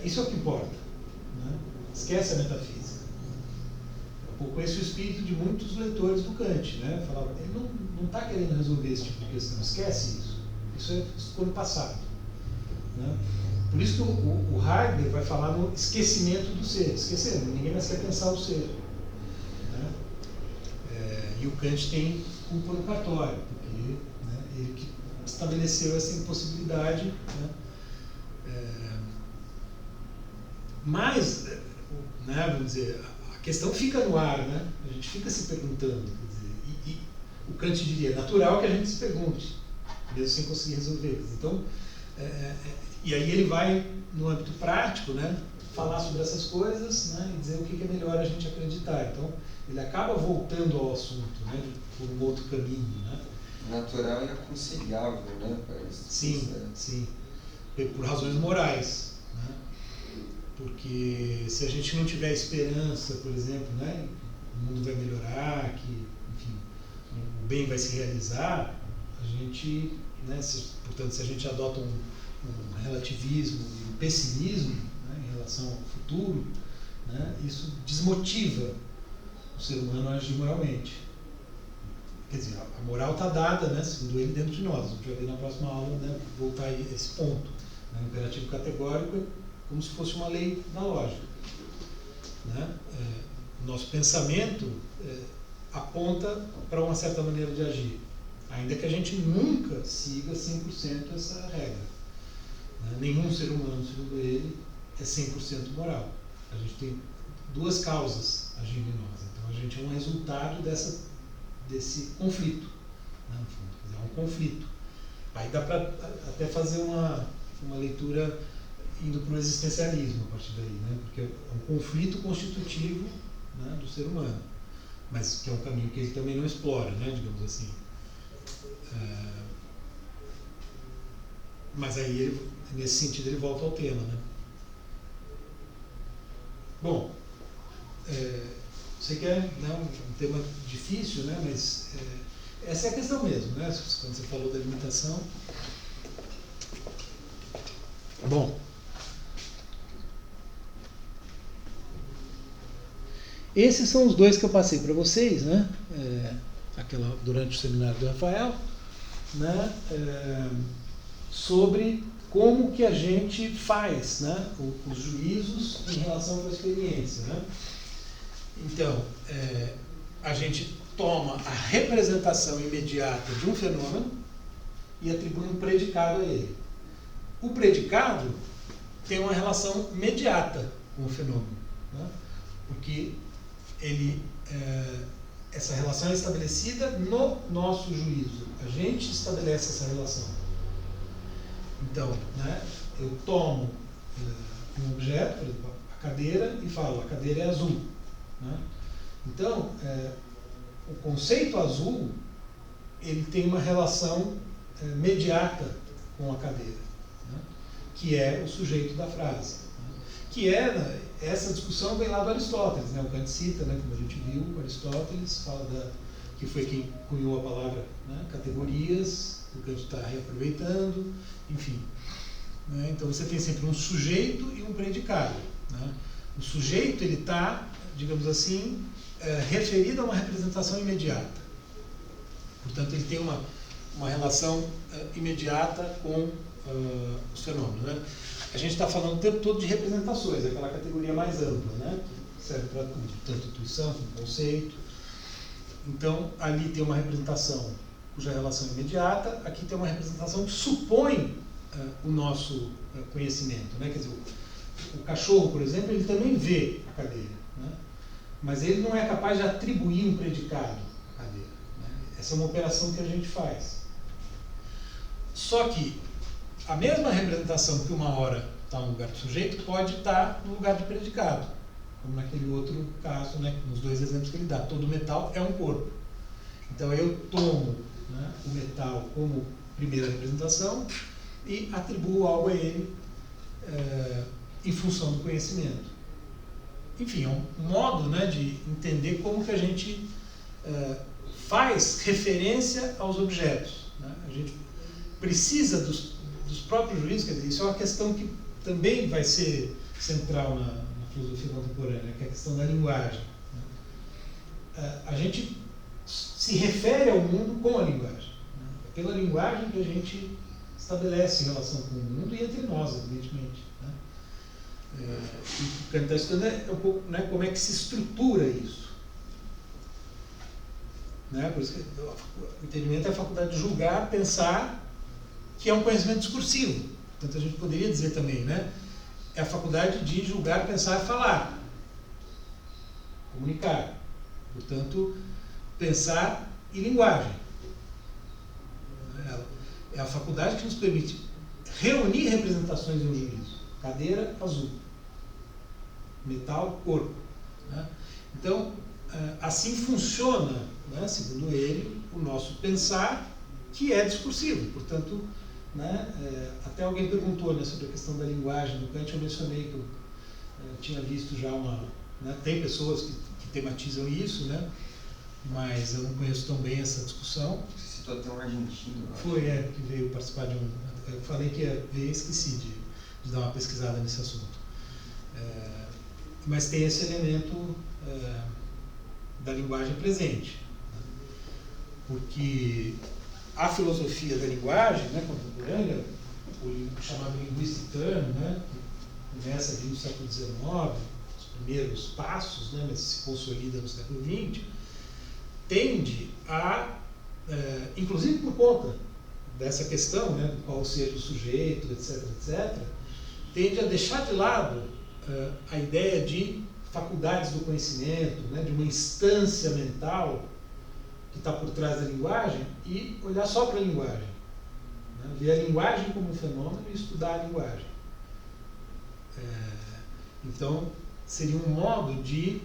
A: isso é o que importa. Né, esquece a metafísica. Um pouco esse é o espírito de muitos leitores do Kant, né? Falavam, ele não está querendo resolver esse tipo de questão, esquece isso. Isso ficou no passado. Né? Por isso que o Heidegger vai falar no esquecimento do ser. Esquecendo, ninguém mais quer pensar o ser. Né? E o Kant tem culpa no cartório, porque, né, ele que estabeleceu essa impossibilidade. Né? Mas, né, vamos dizer, a questão fica no ar, né? A gente fica se perguntando. Quer dizer, e o Kant diria, é natural que a gente se pergunte, mesmo sem conseguir resolver. Então, e aí ele vai, no âmbito prático, né, falar sobre essas coisas, né, e dizer o que é melhor a gente acreditar. Então, ele acaba voltando ao assunto, né, por um outro caminho. Né?
B: Natural e aconselhável, né?
A: Sim, sim. Por razões morais. Né? Porque se a gente não tiver esperança, por exemplo, né, o mundo vai melhorar, que, enfim, o bem vai se realizar, a gente, né, portanto, se a gente adota um relativismo e um pessimismo, né, em relação ao futuro, né, isso desmotiva o ser humano a agir moralmente. Quer dizer, a moral está dada, né, segundo ele, dentro de nós. A gente vai ver na próxima aula, né, voltar a esse ponto. Né, o imperativo categórico como se fosse uma lei da lógica. Né? Nosso pensamento aponta para uma certa maneira de agir, ainda que a gente nunca siga 100% essa regra. Né? Nenhum ser humano, segundo ele, é 100% moral. A gente tem duas causas agindo em nós. Então a gente é um resultado desse conflito. Né? No fundo, quer dizer, é um conflito. Aí dá para até fazer uma leitura indo para o existencialismo a partir daí, né? Porque é um conflito constitutivo, né, do ser humano, mas que é um caminho que ele também não explora, né, digamos assim. Mas aí, ele, nesse sentido, ele volta ao tema. Né? Bom, sei que é, né, um tema difícil, né, mas essa é a questão mesmo, né, quando você falou da limitação. Bom, esses são os dois que eu passei para vocês, né? Durante o seminário do Rafael, né? Sobre como que a gente faz, né, os juízos em relação com a experiência. Né? Então, a gente toma a representação imediata de um fenômeno e atribui um predicado a ele. O predicado tem uma relação imediata com o fenômeno, né? Porque essa relação é estabelecida no nosso juízo. A gente estabelece essa relação. Então, né, eu tomo um objeto, por exemplo, a cadeira, e falo, a cadeira é azul. Né? Então, o conceito azul, ele tem uma relação imediata com a cadeira, né? Que é o sujeito da frase. Né? Que essa discussão vem lá do Aristóteles, né? O Kant cita, né, como a gente viu, o Aristóteles fala que foi quem cunhou a palavra, né, categorias, o Kant está reaproveitando, enfim. Né? Então você tem sempre um sujeito e um predicado. Né? O sujeito ele está, digamos assim, referido a uma representação imediata. Portanto, ele tem uma relação imediata com os fenômenos, né? A gente está falando o tempo todo de representações, aquela categoria mais ampla, né? Que serve para tudo, tanto intuição como conceito. Então, ali tem uma representação cuja relação é imediata, aqui tem uma representação que supõe o nosso conhecimento, né? Quer dizer, o cachorro, por exemplo, ele também vê a cadeira, né? Mas ele não é capaz de atribuir um predicado à cadeira, né? Essa é uma operação que a gente faz. Só que a mesma representação que uma hora está no lugar do sujeito pode estar no lugar do predicado, como naquele outro caso, né, nos dois exemplos que ele dá. Todo metal é um corpo. Então eu tomo, né, o metal como primeira representação e atribuo algo a ele em função do conhecimento. Enfim, é um modo, né, de entender como que a gente faz referência aos objetos, né? A gente precisa dos próprios juízos, quer dizer, isso é uma questão que também vai ser central na filosofia contemporânea, que é a questão da linguagem, né? A gente se refere ao mundo com a linguagem, né? É pela linguagem que a gente estabelece relação com o mundo e entre nós, evidentemente, né? E o que a gente está estudando é um pouco, né, como é que se estrutura isso, né? Por isso que o entendimento é a faculdade de julgar, pensar, que é um conhecimento discursivo. Portanto, a gente poderia dizer também, né? É a faculdade de julgar, pensar e falar. Comunicar. Portanto, pensar e linguagem. É a faculdade que nos permite reunir representações em um juízo. Cadeira, azul. Metal, corpo, né? Então, assim funciona, né, segundo ele, o nosso pensar, que é discursivo. Portanto, né, até alguém perguntou, né, sobre a questão da linguagem do Kant. Eu mencionei que eu tinha visto já né, tem pessoas que tematizam isso, né, mas eu não conheço tão bem essa discussão.
B: Você citou até um argentino.
A: Foi, que veio participar de um... Eu falei que ia ver e esqueci de dar uma pesquisada nesse assunto. Mas tem esse elemento da linguagem presente, né? Porque a filosofia da linguagem, né, contemporânea, o chamado linguistic term, né, que começa ali no século XIX, os primeiros passos, né, mas se consolida no século XX, tende a, inclusive por conta dessa questão, né, do qual seja o sujeito, etc., etc., tende a deixar de lado a ideia de faculdades do conhecimento, né, de uma instância mental que está por trás da linguagem, e olhar só para a linguagem, né? Ver a linguagem como um fenômeno e estudar a linguagem. Então, seria um modo de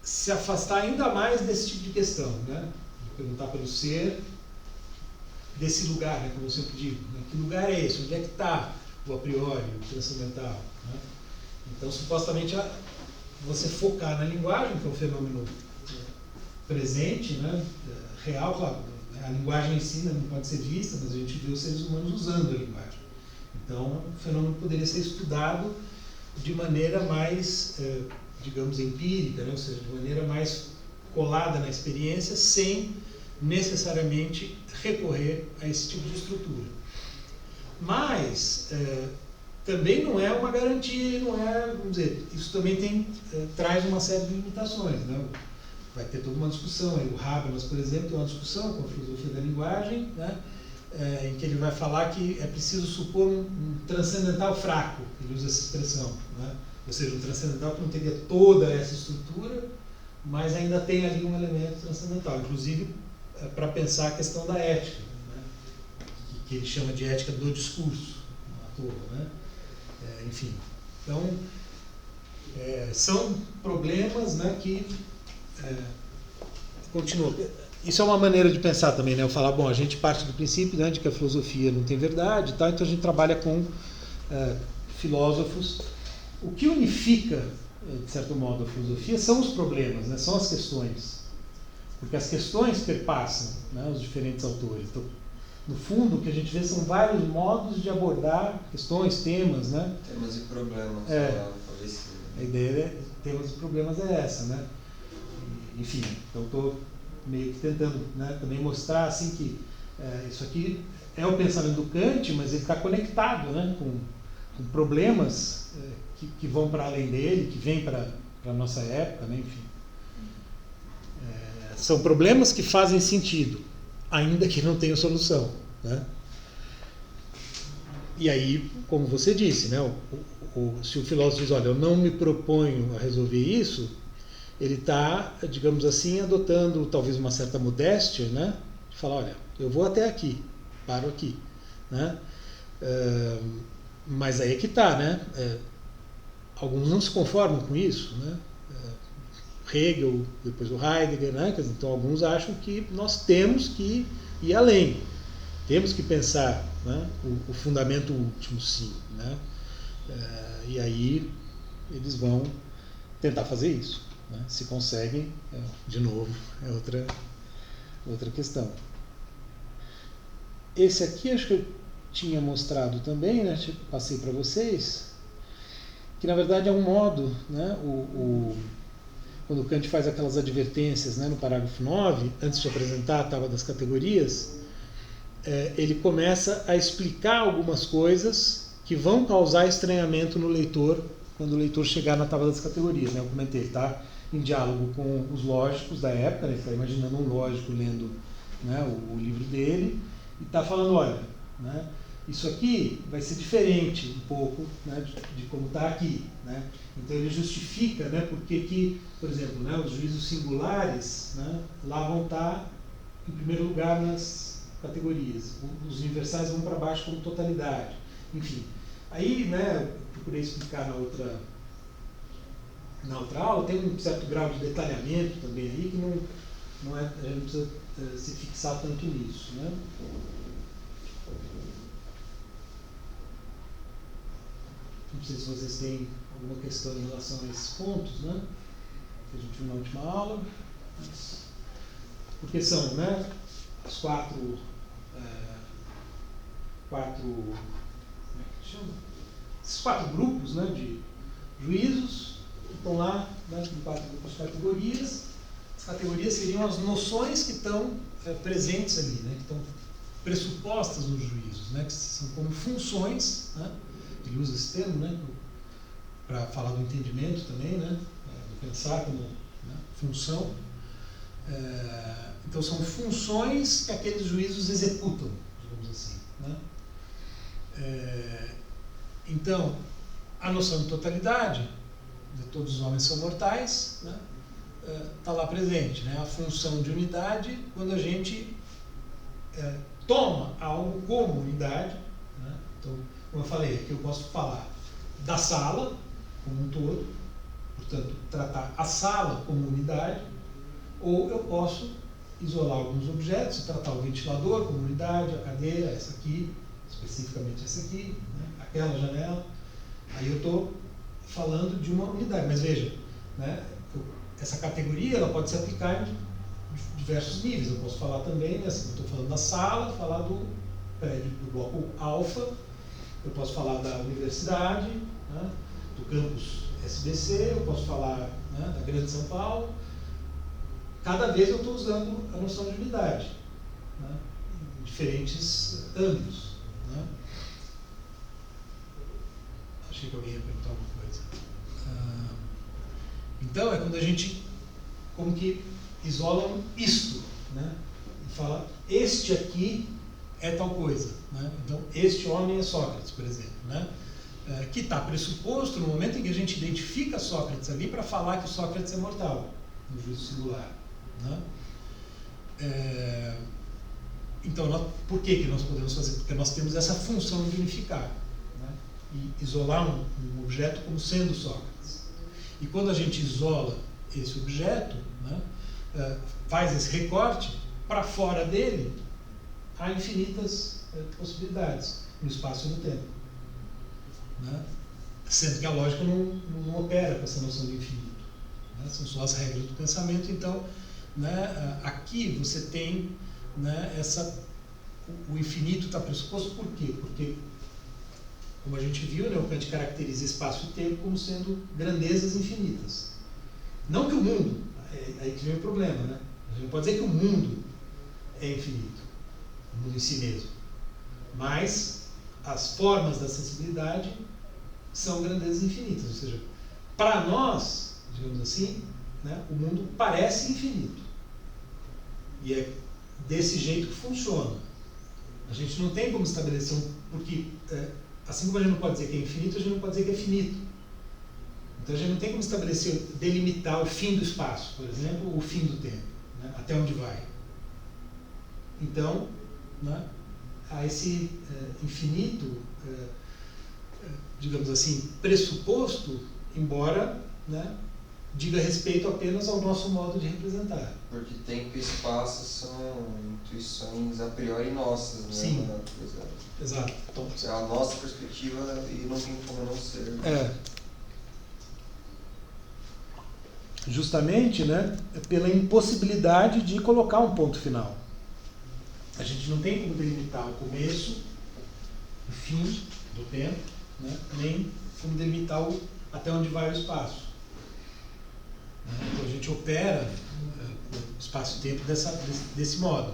A: se afastar ainda mais desse tipo de questão, né? De perguntar pelo ser, desse lugar, né, como eu sempre digo, né? Que lugar é esse? Onde é que está o a priori, o transcendental, né? Então, supostamente, você focar na linguagem, que é um fenômeno presente, né, real, claro, a linguagem em si não pode ser vista, mas a gente vê os seres humanos usando a linguagem. Então, o fenômeno poderia ser estudado de maneira mais, digamos, empírica, né, ou seja, de maneira mais colada na experiência, sem necessariamente recorrer a esse tipo de estrutura. Mas também não é uma garantia, não é, vamos dizer, isso também traz uma série de limitações, né? Vai ter toda uma discussão. O Habermas, por exemplo, tem uma discussão com a filosofia da linguagem, né, em que ele vai falar que é preciso supor um transcendental fraco, ele usa essa expressão, né? Ou seja, um transcendental que não teria toda essa estrutura, mas ainda tem ali um elemento transcendental, inclusive para pensar a questão da ética, né, que ele chama de ética do discurso, não à toa, né? Enfim, então são problemas, né, que continua. Isso é uma maneira de pensar também, né? Eu falar, bom, a gente parte do princípio, né, de que a filosofia não tem verdade e tal, então a gente trabalha com filósofos. O que unifica, de certo modo, a filosofia são os problemas, né? São as questões. Porque as questões perpassam, né, os diferentes autores. Então, no fundo, o que a gente vê são vários modos de abordar questões, temas, né?
B: Temas e problemas. A
A: ideia de temas e problemas é essa, né? Enfim, então estou meio que tentando, né, também mostrar assim que isso aqui é o pensamento do Kant, mas ele está conectado, né, com problemas que vão para além dele, que vêm para a nossa época, né, enfim. São problemas que fazem sentido, ainda que não tenham solução, né? E aí, como você disse, né, se o filósofo diz, olha, eu não me proponho a resolver isso, ele está, digamos assim, adotando talvez uma certa modéstia, né, de falar, olha, eu vou até aqui, paro aqui, né? Mas aí é que está, né? Alguns não se conformam com isso, né? Hegel, depois o Heidegger, né? Então alguns acham que nós temos que ir além, temos que pensar, né, o fundamento último, sim, né? E aí eles vão tentar fazer isso, né? Se conseguem, de novo, é outra questão. Esse aqui acho que eu tinha mostrado também, né? Passei para vocês, que na verdade é um modo, né? Quando o Kant faz aquelas advertências, né, no parágrafo 9, antes de apresentar a tábua das categorias, ele começa a explicar algumas coisas que vão causar estranhamento no leitor quando o leitor chegar na tábua das categorias, né? Eu comentei, ele está em diálogo com os lógicos da época, né? Ele está imaginando um lógico lendo, né, o livro dele, e está falando, olha, né, isso aqui vai ser diferente um pouco, né, de como está aqui, né? Então ele justifica, né, porque que, por exemplo, né, os juízos singulares, né, lá vão estar em primeiro lugar nas categorias, os universais vão para baixo como totalidade, enfim. Aí, né, eu procurei explicar na outra aula, tem um certo grau de detalhamento também aí, que não é, a gente não precisa se fixar tanto nisso, né? Não sei se vocês têm alguma questão em relação a esses pontos, né, que a gente viu na última aula, porque são, né, as quatro como é que chama? Esses 4 grupos, né, de juízos que estão lá, né, em 4 grupos de categorias. As categorias seriam as noções que estão presentes ali, né, que estão pressupostas nos juízos, né, que são como funções, né, ele usa esse termo, né, para falar do entendimento também, né, do pensar como, né, função. Então são funções que aqueles juízos executam, digamos assim, né? Então, a noção de totalidade, de todos os homens são mortais, né, está lá presente, né? A função de unidade, quando a gente toma algo como unidade, né? Então, como eu falei, aqui eu posso falar da sala como um todo, portanto, tratar a sala como unidade, ou eu posso isolar alguns objetos e tratar o ventilador como unidade, a cadeira, essa aqui, especificamente essa aqui, né, aquela janela. Aí eu estou falando de uma unidade, mas veja, né, essa categoria ela pode se aplicar em diversos níveis. Eu posso falar também, assim, eu estou falando da sala, falar do prédio do bloco alfa, eu posso falar da universidade, né, do campus SBC, eu posso falar, né, da Grande São Paulo. Cada vez eu estou usando a noção de unidade, né, em diferentes âmbitos, né. Achei que alguém ia perguntar alguma coisa. Então, é quando a gente como que isola isto, né, e fala, este aqui é tal coisa, né? Então, este homem é Sócrates, por exemplo, né, que está pressuposto no momento em que a gente identifica Sócrates ali para falar que Sócrates é mortal, no juízo singular, né? Então, por que nós podemos fazer? Porque nós temos essa função de unificar, né, e isolar um objeto como sendo Sócrates. E quando a gente isola esse objeto, né, faz esse recorte, para fora dele há infinitas possibilidades no espaço e no tempo, né? Sendo que a lógica não opera com essa noção de infinito, né? São só as regras do pensamento. Então, né, aqui você tem, né, o infinito está pressuposto. Por quê? Porque, como a gente viu, né, o Kant caracteriza espaço e tempo como sendo grandezas infinitas. Não que o mundo, aí que vem o problema, né? A gente não pode dizer que o mundo é infinito, o mundo em si mesmo. Mas as formas da sensibilidade são grandezas infinitas. Ou seja, para nós, digamos assim, né, o mundo parece infinito. E é desse jeito que funciona. A gente não tem como estabelecer porque assim como a gente não pode dizer que é infinito, a gente não pode dizer que é finito. Então a gente não tem como estabelecer, delimitar o fim do espaço, por exemplo, o fim do tempo, né, até onde vai. Então, né, há esse infinito, digamos assim, pressuposto, embora, né, diga respeito apenas ao nosso modo de representar.
B: Porque tempo e espaço são intuições a priori nossas, né?
A: Sim.
B: Na natureza.
A: Exato. Então,
B: É a nossa perspectiva e não tem como não ser.
A: Justamente, né, pela impossibilidade de colocar um ponto final. A gente não tem como delimitar o começo, o fim do tempo, né, nem como delimitar até onde vai o espaço. Então a gente opera o espaço e tempo desse modo.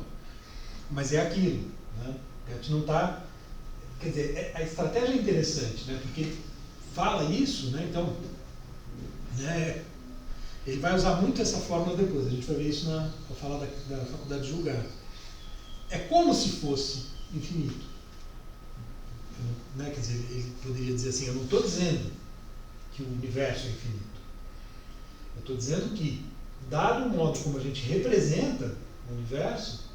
A: Mas é aquilo. Né? A gente não está... Quer dizer, a estratégia é interessante, né? Porque fala isso, né? Então, né, ele vai usar muito essa fórmula depois. A gente vai ver isso para falar da faculdade de julgar. É como se fosse infinito. Né? Quer dizer, ele poderia dizer assim, eu não estou dizendo que o universo é infinito. Eu estou dizendo que, dado o modo como a gente representa o universo,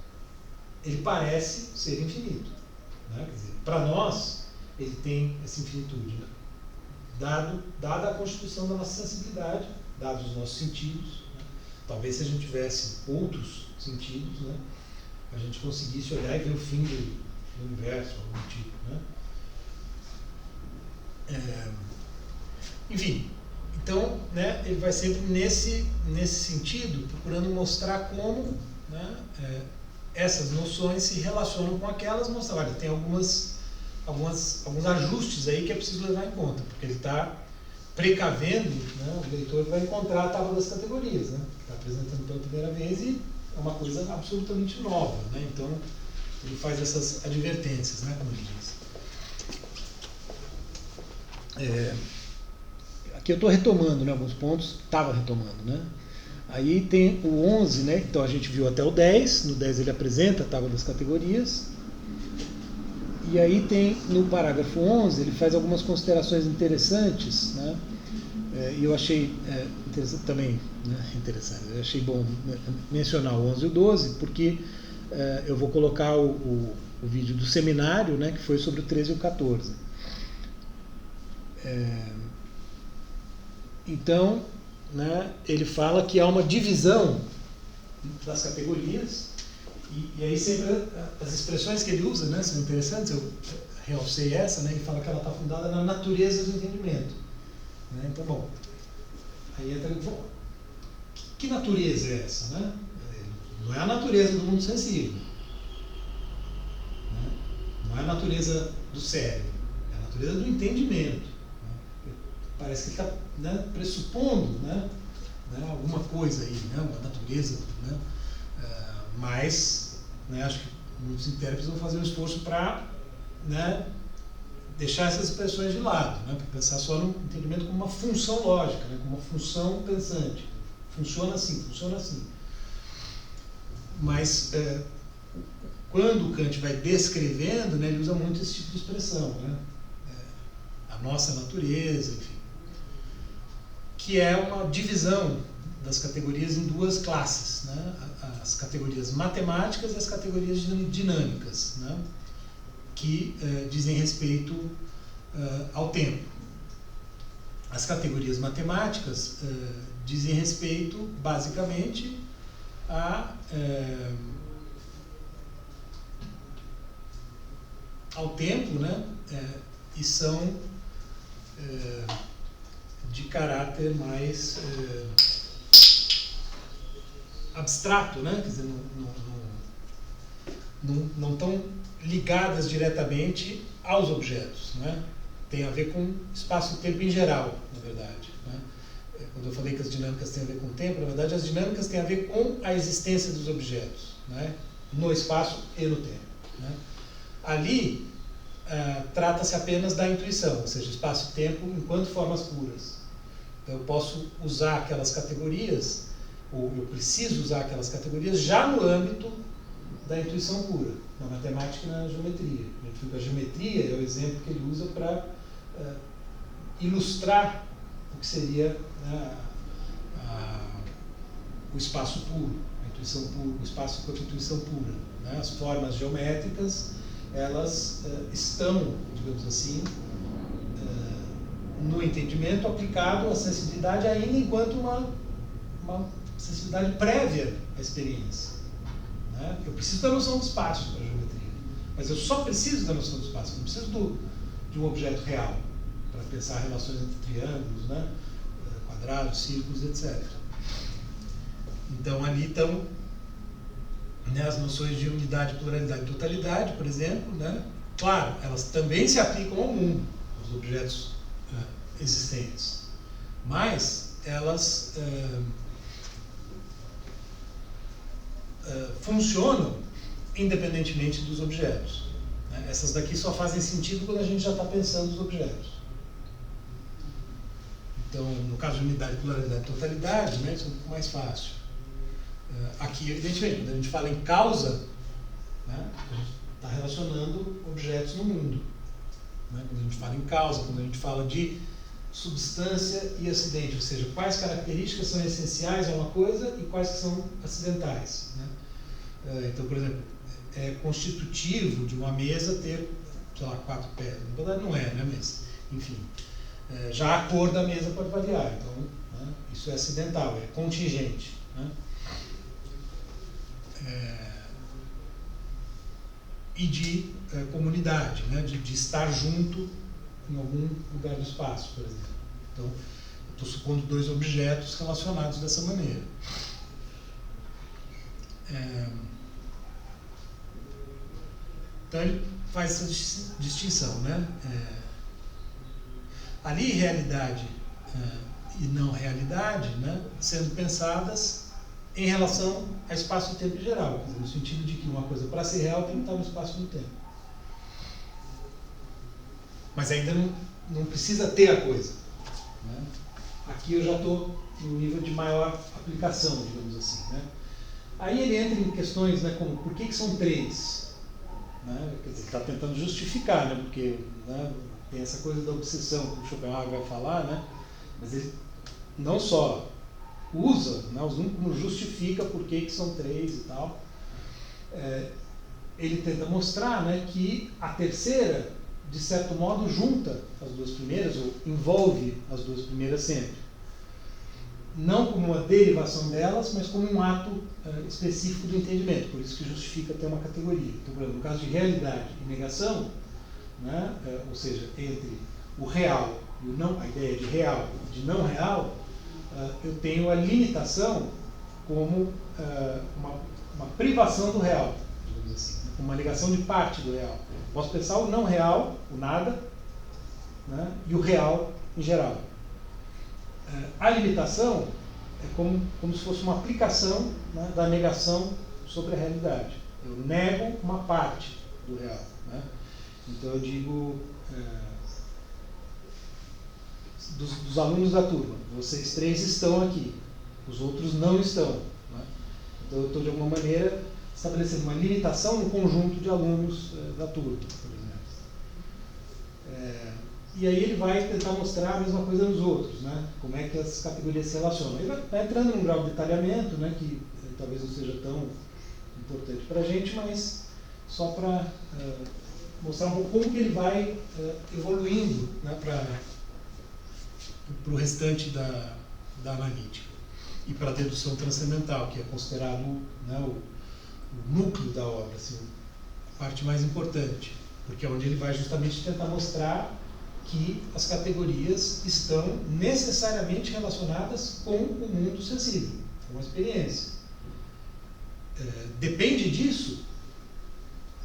A: ele parece ser infinito. Né? Quer dizer, para nós, ele tem essa infinitude. Né? Dada a constituição da nossa sensibilidade, dados os nossos sentidos. Né? Talvez se a gente tivesse outros sentidos, né, a gente conseguisse olhar e ver o fim do universo, algum tipo. Né? Enfim. Então, né, ele vai sempre nesse sentido, procurando mostrar como, né, essas noções se relacionam com aquelas, mostrar, olha, tem alguns ajustes aí que é preciso levar em conta, porque ele está precavendo, né, o leitor vai encontrar a tábua das categorias, né, que está apresentando pela primeira vez e é uma coisa absolutamente nova. Né, então, ele faz essas advertências, né, como ele diz. Aqui eu estou retomando, né, alguns pontos, estava retomando, né? Aí tem o 11, né? Então a gente viu até o 10, no 10 ele apresenta a tábua das categorias. E aí tem, no parágrafo 11, ele faz algumas considerações interessantes, né? E eu achei interessante também, né, interessante, eu achei bom mencionar o 11 e o 12, porque eu vou colocar o vídeo do seminário, né, que foi sobre o 13 e o 14. Então, né, ele fala que há uma divisão das categorias, e aí sempre as expressões que ele usa, né, são interessantes. Eu realcei essa, né, ele fala que ela está fundada na natureza do entendimento. Né, então, bom, aí entra, bom, que natureza é essa? Né? Não é a natureza do mundo sensível, né? Não é a natureza do cérebro, é a natureza do entendimento. Parece que ele está, né, pressupondo, né, alguma coisa aí, né, uma natureza, né, mas, né, acho que muitos intérpretes vão fazer um esforço para, né, deixar essas expressões de lado, né, para pensar só no entendimento como uma função lógica, né, como uma função pensante. Funciona assim, funciona assim. Mas quando o Kant vai descrevendo, né, ele usa muito esse tipo de expressão, né, a nossa natureza, enfim, que é uma divisão das categorias em duas classes, né? As categorias matemáticas e as categorias dinâmicas, né? Que dizem respeito ao tempo. As categorias matemáticas dizem respeito, basicamente, ao tempo, né? E são de caráter mais abstrato, né? Quer dizer, não estão ligadas diretamente aos objetos, né? Tem a ver com espaço e tempo em geral, na verdade, né? quando eu falei que as dinâmicas têm a ver com o tempo, na verdade as dinâmicas têm a ver com a existência dos objetos, né? No espaço e no tempo, né? Ali trata-se apenas da intuição, ou seja, espaço e tempo enquanto formas puras. Então eu posso usar aquelas categorias, ou eu preciso usar aquelas categorias já no âmbito da intuição pura, na matemática e na geometria. A geometria é o exemplo que ele usa para ilustrar o que seria, né, o espaço puro, a intuição pura, o espaço enquanto intuição pura, né? As formas geométricas, elas estão, digamos assim, no entendimento aplicado à sensibilidade ainda enquanto uma sensibilidade prévia à experiência, né? Eu preciso da noção do espaço para a geometria, mas eu só preciso da noção do espaço, não preciso de um objeto real para pensar relações entre triângulos, né? Quadrados, círculos, etc. Então ali estão, né, as noções de unidade, pluralidade e totalidade, por exemplo, né? Claro, elas também se aplicam ao mundo, aos objetos existentes, mas elas funcionam independentemente dos objetos, né? Essas daqui só fazem sentido quando a gente já está pensando os objetos. Então, no caso de unidade, pluralidade e totalidade, né, isso é um pouco mais fácil. Aqui, evidentemente, quando a gente fala em causa, né, a gente está relacionando objetos no mundo, né? Quando a gente fala em causa, quando a gente fala de substância e acidente, ou seja, quais características são essenciais a uma coisa e quais que são acidentais, né? Então, por exemplo, é constitutivo de uma mesa ter, sei lá, 4 pés. Na verdade não é, né? Mas, enfim, já a cor da mesa pode variar, então, né, isso é acidental, é contingente, né? E de comunidade, né? De estar junto em algum lugar do espaço, por exemplo. Então, eu estou supondo 2 objetos relacionados dessa maneira. Então, ele faz essa distinção, né? Ali, realidade e não realidade, né, sendo pensadas em relação a espaço e tempo em geral, quer dizer, no sentido de que uma coisa, para ser real, tem que estar no espaço e no tempo. Mas ainda não precisa ter a coisa, né? Aqui eu já estou no nível de maior aplicação, digamos assim, né? Aí ele entra em questões, né, como por que são 3? Né? Quer dizer, ele está tentando justificar, né, porque, né, tem essa coisa da obsessão que o Schopenhauer vai falar, né? Mas ele não só usa, né, os números, como justifica por que são 3 e tal. Ele tenta mostrar, né, que a terceira, de certo modo, junta as 2 primeiras, ou envolve as 2 primeiras sempre. Não como uma derivação delas, mas como um ato específico do entendimento, por isso que justifica ter uma categoria. Então, por exemplo, no caso de realidade e negação, né, ou seja, entre o real e o não, a ideia de real e de não real, eu tenho a limitação como uma privação do real, digamos assim, né, como uma negação de parte do real. Posso pensar o não real, o nada, né, e o real em geral. A limitação é como se fosse uma aplicação, né, da negação sobre a realidade. Eu nego uma parte do real, né? Então eu digo, dos alunos da turma, vocês 3 estão aqui, os outros não estão, né? Então eu estou de alguma maneira estabelecendo uma limitação no conjunto de alunos da turma, por exemplo. E aí ele vai tentar mostrar a mesma coisa nos outros, né? Como é que as categorias se relacionam. Ele vai entrando num grau de detalhamento, né, que talvez não seja tão importante para a gente, mas só para mostrar um pouco como que ele vai evoluindo, né, para o restante da analítica e para a dedução transcendental, que é considerado, né, o núcleo da obra, assim, a parte mais importante, porque é onde ele vai justamente tentar mostrar que as categorias estão necessariamente relacionadas com o mundo sensível, com a experiência. Depende disso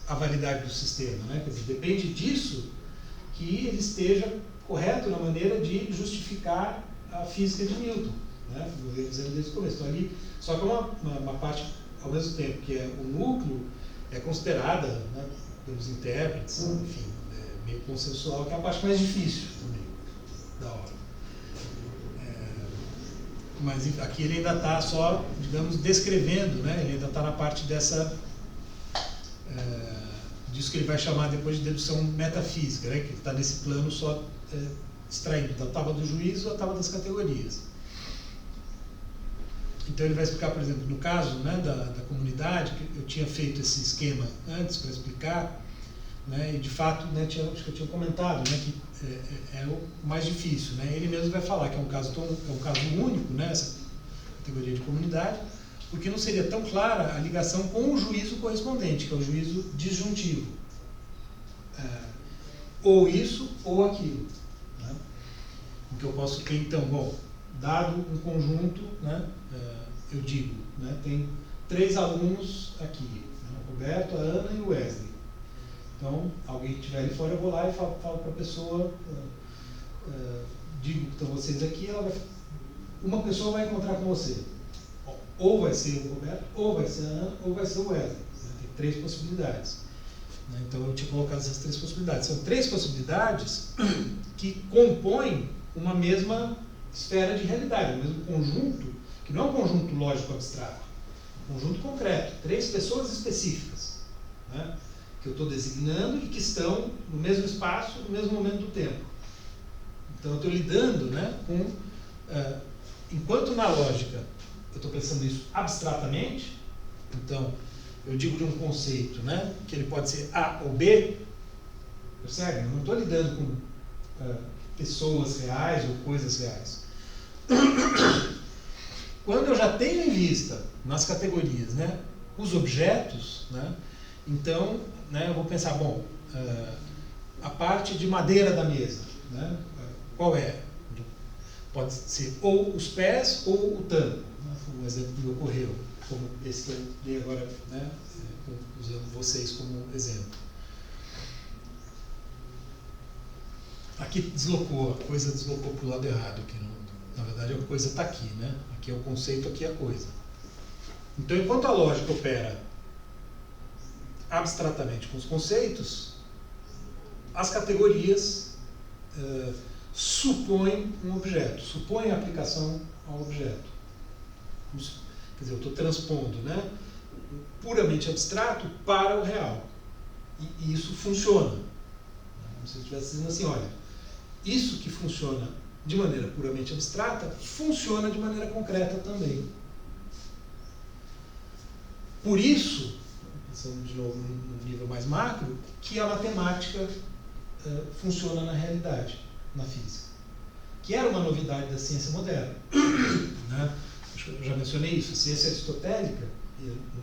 A: a validade do sistema, né? Quer dizer, depende disso que ele esteja correto na maneira de justificar a física de Newton, né? Dizendo desde o começo. Então, ali, só que é uma parte, ao mesmo tempo que é o núcleo, é considerada, né, pelos intérpretes, enfim, meio consensual, que é a parte mais difícil também da obra. Mas aqui ele ainda está só, digamos, descrevendo, né? Ele ainda está na parte dessa, disso que ele vai chamar depois de dedução metafísica, né? Que está nesse plano só extraindo da tábua do juízo à tábua das categorias. Então ele vai explicar, por exemplo, no caso, né, da comunidade, que eu tinha feito esse esquema antes para explicar, né, e de fato, né, acho que eu tinha comentado, né, que é o mais difícil, né. Ele mesmo vai falar que é um caso único, né, essa categoria de comunidade, porque não seria tão clara a ligação com o juízo correspondente, que é o juízo disjuntivo. Ou isso ou aquilo, né. O que eu posso ter, então, bom, dado um conjunto, né, eu digo, né, tem 3 alunos aqui, né, o Roberto, a Ana e o Wesley. Então, alguém que estiver ali fora, eu vou lá e falo para a pessoa, digo que estão vocês aqui, uma pessoa vai encontrar com você. Ou vai ser o Roberto, ou vai ser a Ana, ou vai ser o Wesley. Tem 3 possibilidades. Então, eu tinha colocado essas 3 possibilidades. São 3 possibilidades que compõem uma mesma esfera de realidade, um mesmo conjunto, que não é um conjunto lógico abstrato, é um conjunto concreto, 3 pessoas específicas, né, que eu estou designando e que estão no mesmo espaço, no mesmo momento do tempo. Então eu estou lidando, né, com, enquanto na lógica eu estou pensando isso abstratamente, então eu digo de um conceito, né, que ele pode ser A ou B, percebe? Eu não estou lidando com pessoas reais ou coisas reais. Quando eu já tenho em vista, nas categorias, né, os objetos, né, então, né, eu vou pensar, bom, a parte de madeira da mesa, né, qual é? Pode ser ou os pés ou o tampo, né, foi um exemplo que me ocorreu, como esse que eu dei agora, né, usando vocês como exemplo. Aqui deslocou, a coisa deslocou para o lado errado, aqui na verdade a coisa está aqui, né? Aqui é o conceito, aqui é a coisa. Então, enquanto a lógica opera abstratamente com os conceitos, as categorias supõem um objeto, supõem a aplicação ao objeto. Quer dizer, eu estou transpondo, né, puramente abstrato para o real. E isso funciona. Como se eu estivesse dizendo assim, olha, isso que funciona de maneira puramente abstrata, funciona de maneira concreta também. Por isso, pensando de novo num nível mais macro, que a matemática funciona na realidade, na física. Que era uma novidade da ciência moderna. Né? Acho que eu já mencionei isso. A ciência aristotélica,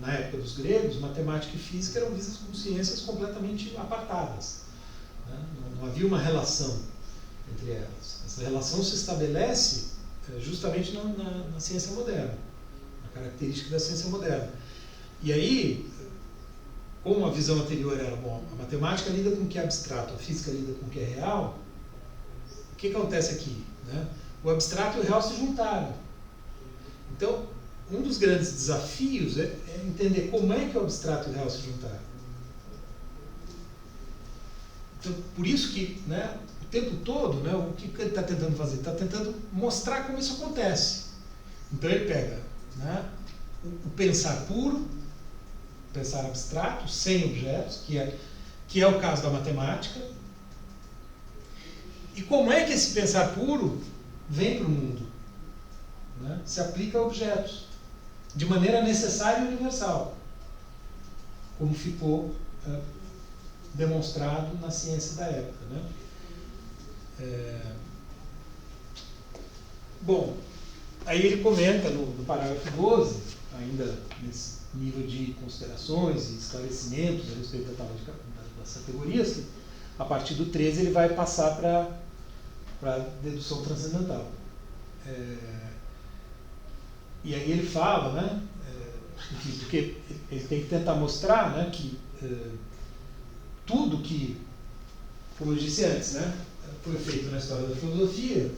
A: na época dos gregos, matemática e física eram vistas como ciências completamente apartadas. Né? Não havia uma relação entre elas. Essa relação se estabelece justamente na ciência moderna, na característica da ciência moderna. E aí, como a visão anterior era, bom, a matemática lida com o que é abstrato, a física lida com o que é real, o que acontece aqui? Né? O abstrato e o real se juntaram. Então, um dos grandes desafios é entender como é que o abstrato e o real se juntaram. Então, por isso que, né, o tempo todo, né, o que ele está tentando fazer? Está tentando mostrar como isso acontece. Então ele pega, né, o pensar puro, pensar abstrato, sem objetos, que é o caso da matemática. E como é que esse pensar puro vem para o mundo? Né? Se aplica a objetos, de maneira necessária e universal, como ficou demonstrado na ciência da época. Né? Bom, aí ele comenta no parágrafo 12, ainda nesse nível de considerações e esclarecimentos a respeito das categorias, que a partir do 13 ele vai passar para a dedução transcendental. E aí ele fala, né, enfim, porque ele tem que tentar mostrar, né, que tudo que, como eu disse antes, né, foi feito na história da filosofia,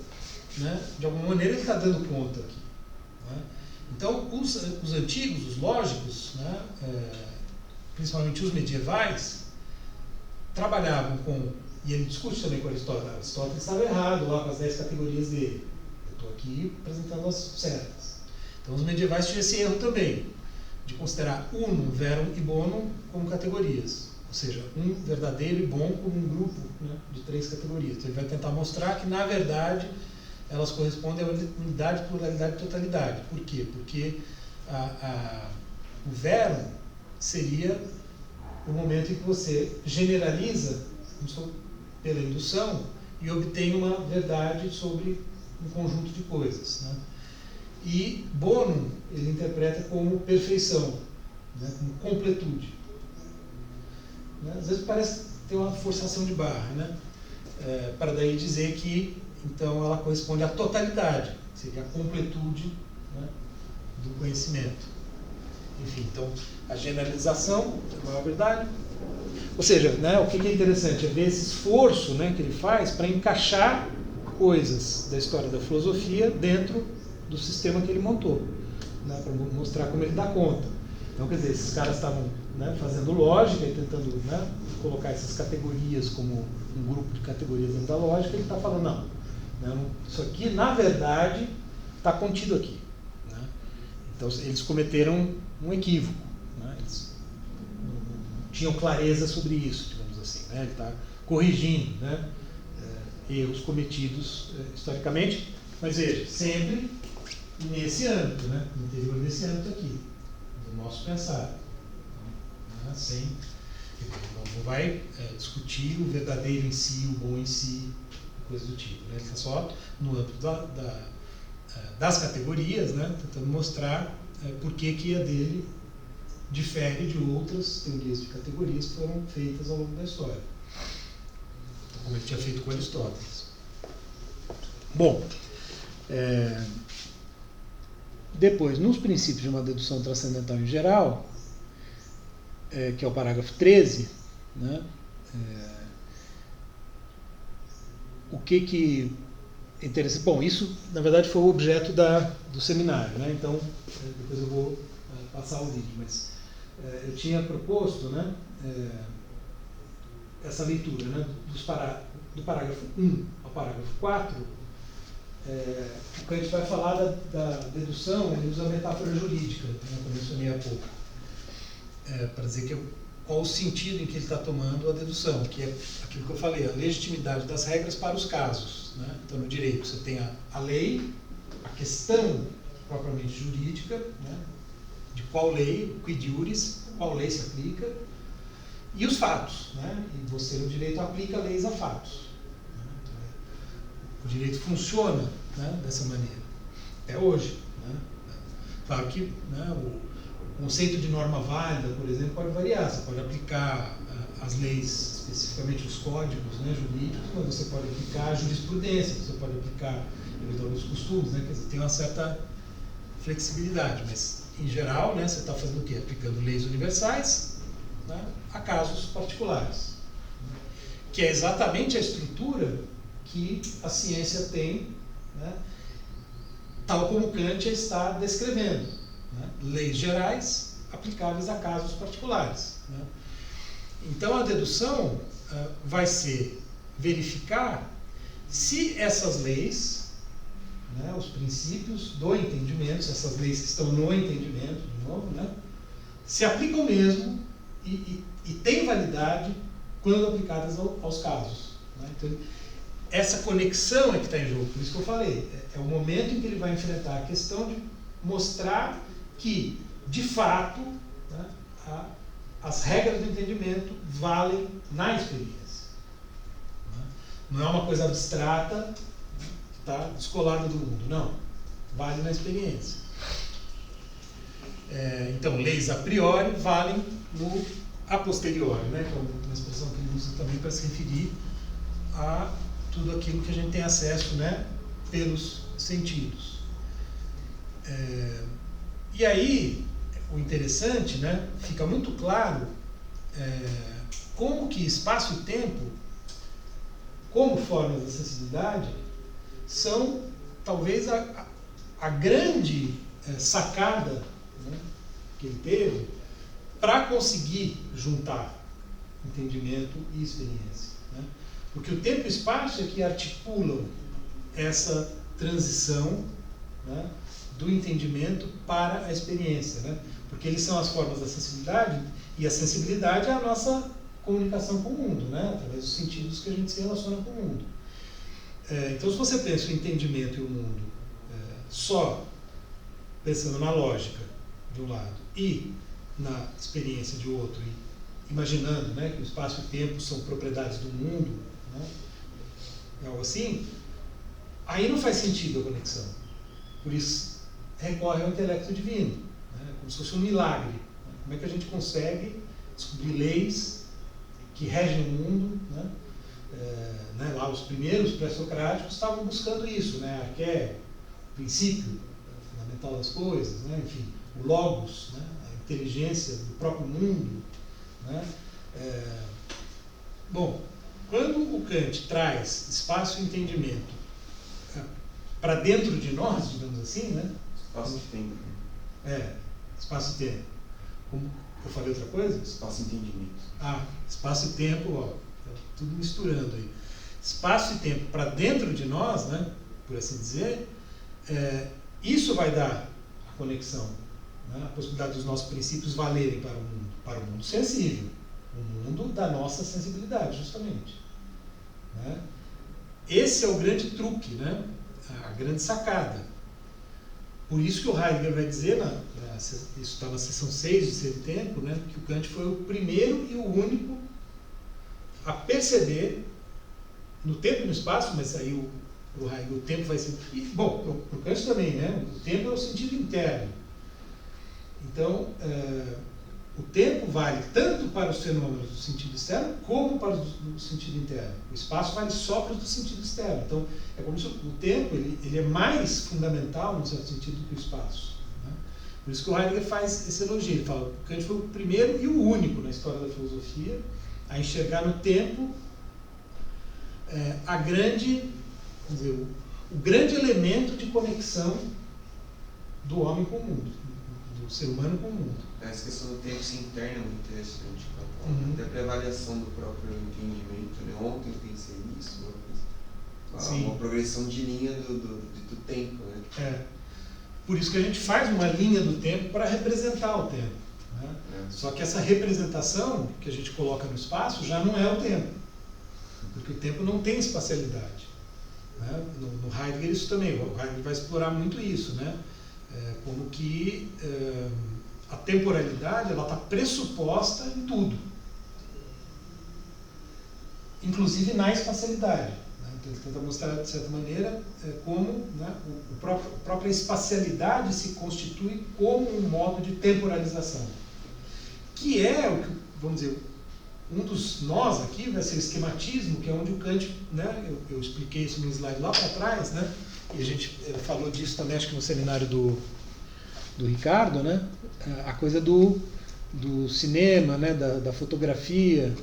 A: né, de alguma maneira ele está dando conta aqui. Né? Então, os antigos, os lógicos, né, principalmente os medievais, trabalhavam com, e ele discute também com Aristóteles. Aristóteles estava errado lá com as 10 categorias dele. Eu estou aqui apresentando as certas. Então, os medievais tinham esse erro também, de considerar unum, verum e bonum como categorias. Ou seja, um verdadeiro e bom como um grupo, né, de 3 categorias. Então, ele vai tentar mostrar que, na verdade, elas correspondem à unidade, pluralidade e totalidade. Por quê? Porque o verum seria o momento em que você generaliza pela indução e obtém uma verdade sobre um conjunto de coisas. Né? E bonum ele interpreta como perfeição, né? Como completude. Né? Às vezes parece ter uma forçação de barra, né? Para daí dizer que então ela corresponde à totalidade, seria a completude, né, do conhecimento. Enfim, então a generalização é a maior verdade. Ou seja, né, o que é interessante é ver esse esforço, né, que ele faz para encaixar coisas da história da filosofia dentro do sistema que ele montou, né, para mostrar como ele dá conta. Então, quer dizer, esses caras estavam, né, fazendo lógica e tentando, né, colocar essas categorias como um grupo de categorias dentro da lógica. Ele está falando, não, isso aqui, na verdade, está contido aqui. Né? Então, eles cometeram um equívoco. Né? Eles não tinham clareza sobre isso, digamos assim. Né? Ele está corrigindo, né, erros cometidos historicamente, mas veja, sempre nesse âmbito, né, no interior desse âmbito aqui, do nosso pensar. Né? Sem, não vai discutir o verdadeiro em si, o bom em si, coisa do tipo. Né? Ele está só no âmbito das categorias, né, tentando mostrar por que a dele difere de outras teorias de categorias que foram feitas ao longo da história, como ele tinha feito com Aristóteles. Bom, depois, nos princípios de uma dedução transcendental em geral, que é o parágrafo 13, né, o que é interessante? Bom, isso na verdade foi o objeto do seminário, né? Então depois eu vou passar o vídeo, mas eu tinha proposto, né, essa leitura, né, do parágrafo 1 ao parágrafo 4. O Kant vai falar da dedução, ele usa a metáfora jurídica, né, como eu mencionei há pouco, para dizer qual o sentido em que ele está tomando a dedução, que é aquilo que eu falei, a legitimidade das regras para os casos. Né? Então, no direito, você tem a lei, a questão propriamente jurídica, né? De qual lei, quid iuris, qual lei se aplica, e os fatos. Né? E você, no direito, aplica leis a fatos. Né? Então, o direito funciona, né, dessa maneira, até hoje. Né? Claro que, né, o conceito de norma válida, por exemplo, pode variar. Você pode aplicar as leis, especificamente os códigos, né, jurídicos, mas você pode aplicar a jurisprudência, você pode aplicar, eventualmente, os costumes, né, quer dizer, tem uma certa flexibilidade, mas, em geral, né, você está fazendo o quê? Aplicando leis universais, né, a casos particulares, que é exatamente a estrutura que a ciência tem, né, tal como Kant está descrevendo. Né? Leis gerais aplicáveis a casos particulares. Né? Então, a dedução vai ser verificar se essas leis, né, os princípios do entendimento, se essas leis que estão no entendimento, de novo, né, se aplicam mesmo e têm validade quando aplicadas aos casos. Né? Então, essa conexão é que está em jogo, por isso que eu falei. É o momento em que ele vai enfrentar a questão de mostrar que, de fato, né, as regras do entendimento valem na experiência. Né? Não é uma coisa abstrata, que está descolada do mundo. Não. Vale na experiência. Então, leis a priori valem no a posteriori, né? Que é uma expressão que ele usa também para se referir a tudo aquilo que a gente tem acesso, né, pelos sentidos. E aí, o interessante, né, fica muito claro como que espaço e tempo, como formas de acessibilidade, são talvez a grande sacada, né, que ele teve para conseguir juntar entendimento e experiência, né? Porque o tempo e o espaço é que articulam essa transição, né, do entendimento para a experiência, né? Porque eles são as formas da sensibilidade, e a sensibilidade é a nossa comunicação com o mundo, né? Através dos sentidos que a gente se relaciona com o mundo. Então, se você pensa o entendimento e o mundo só pensando na lógica de um lado e na experiência de outro, e imaginando, né, que o espaço e o tempo são propriedades do mundo, né, algo assim, aí não faz sentido a conexão. Por isso recorre ao intelecto divino, né, como se fosse um milagre. Né? Como é que a gente consegue descobrir leis que regem o mundo, né? Lá os primeiros pré-socráticos estavam buscando isso, né? Arqué, o princípio fundamental das coisas, né? Enfim, o logos, né? A inteligência do próprio mundo, né? Bom, quando o Kant traz espaço e entendimento para dentro de nós, digamos assim, né?
B: Espaço e tempo.
A: Espaço e tempo. Como eu falei outra coisa?
B: Espaço e entendimento.
A: Espaço e tempo, ó, tudo misturando aí. Espaço e tempo para dentro de nós, né, por assim dizer, isso vai dar a conexão, né, a possibilidade dos nossos princípios valerem para o mundo sensível, o mundo da nossa sensibilidade, justamente. Né? Esse é o grande truque, né, a grande sacada. Por isso que o Heidegger vai dizer, isso está na seção 6 de Ser e Tempo, né, que o Kant foi o primeiro e o único a perceber no tempo e no espaço, mas aí o Heidegger, o tempo vai ser... Bom, para o Kant também, né, o tempo é o sentido interno. Então, o tempo vale tanto para os fenômenos do sentido externo como para os do sentido interno. O espaço vale só para os do sentido externo. Então, é como se o tempo ele é mais fundamental, num certo sentido, do que o espaço. Né? Por isso que o Heidegger faz esse elogio. Ele fala que Kant foi o primeiro e o único na história da filosofia a enxergar no tempo vamos dizer, o grande elemento de conexão do homem com o mundo, do ser humano com o mundo.
B: Essa questão do tempo se interna é muito interessante. Até para a avaliação do próprio entendimento. Né? Ontem eu pensei nisso, uma progressão de linha do tempo. Né?
A: Por isso que a gente faz uma linha do tempo para representar o tempo. Né? Só que essa representação que a gente coloca no espaço já não é o tempo. Porque o tempo não tem espacialidade. Né? No Heidegger isso também. O Heidegger vai explorar muito isso. Né? Como que a temporalidade está pressuposta em tudo. Inclusive na espacialidade. Né? Então ele tenta mostrar, de certa maneira, como, né, a própria espacialidade se constitui como um modo de temporalização. Que é o que, vamos dizer, um dos nós aqui vai ser o esquematismo, que é onde o Kant, né, eu expliquei isso no slide lá para trás, né, e a gente falou disso também, acho que no seminário do Ricardo, né, a coisa do cinema, né, da fotografia,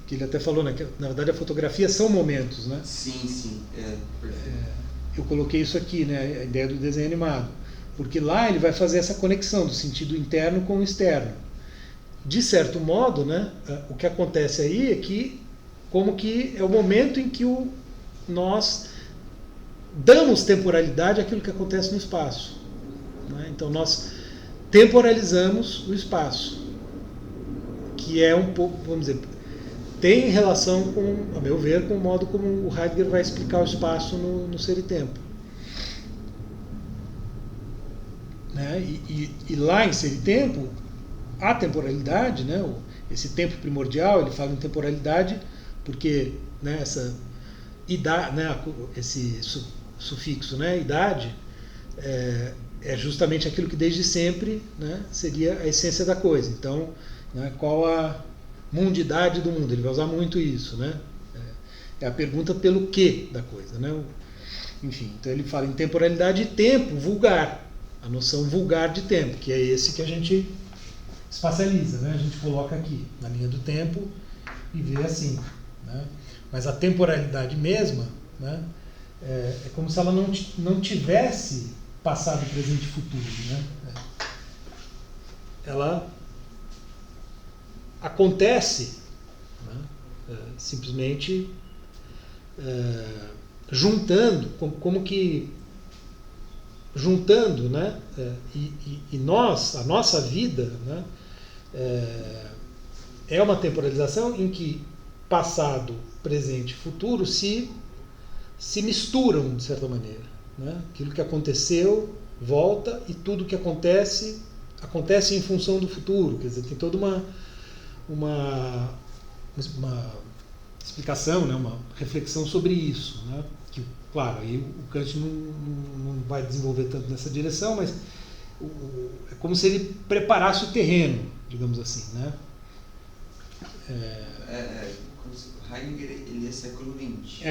A: que ele até falou, né, que na verdade a fotografia são momentos, né?
B: Sim, perfeito.
A: Eu coloquei isso aqui, né, a ideia do desenho animado, porque lá ele vai fazer essa conexão do sentido interno com o externo. De certo modo, né, o que acontece aí é que, como que é o momento em que nós damos temporalidade àquilo que acontece no espaço. Né? Então nós temporalizamos o espaço, que é um pouco, vamos dizer, tem relação com, a meu ver, com o modo como o Heidegger vai explicar o espaço no Ser e Tempo. Né? E lá em Ser e Tempo, a temporalidade, né, esse tempo primordial, ele fala em temporalidade porque, né, essa idade, né, esse sufixo, né, idade, é justamente aquilo que desde sempre, né, seria a essência da coisa. Então, né, qual a mundidade do mundo? Ele vai usar muito isso. Né? É a pergunta pelo que da coisa. Né? Enfim, então ele fala em temporalidade e tempo vulgar, a noção vulgar de tempo, que é esse que a gente espacializa, né? A gente coloca aqui na linha do tempo e vê assim. Né? Mas a temporalidade mesma, né, é como se ela não tivesse passado, presente e futuro, né? Ela acontece, né? Simplesmente juntando, como que juntando, né? E nós, a nossa vida, né? É uma temporalização em que passado, presente e futuro se misturam de certa maneira, né? Aquilo que aconteceu volta e tudo que acontece em função do futuro. Quer dizer, tem toda uma explicação, né? Uma reflexão sobre isso, né? Que, claro, aí o Kant não vai desenvolver tanto nessa direção, mas é como se ele preparasse o terreno, digamos assim, né?
B: Heidegger, ele é século XX.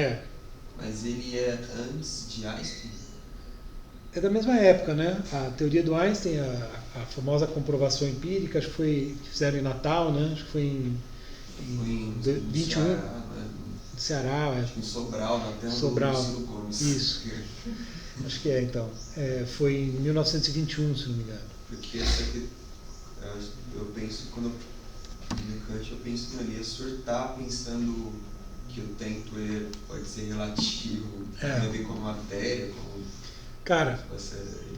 B: Mas ele é antes de Einstein?
A: É da mesma época, né? A teoria do Einstein, a famosa comprovação empírica, acho que fizeram em Natal, né? Acho que foi em 21,
B: Ceará,
A: no Ceará.
B: Acho que em Sobral, na terra
A: Sobral.
B: do Ciro Gomes.
A: Isso. Acho que então. Foi em 1921, se não me engano.
B: Porque essa aqui, eu penso, quando eu no Kant, eu penso que ele ia surtar pensando que o tempo pode ser relativo, tem a ver com a matéria,
A: Cara,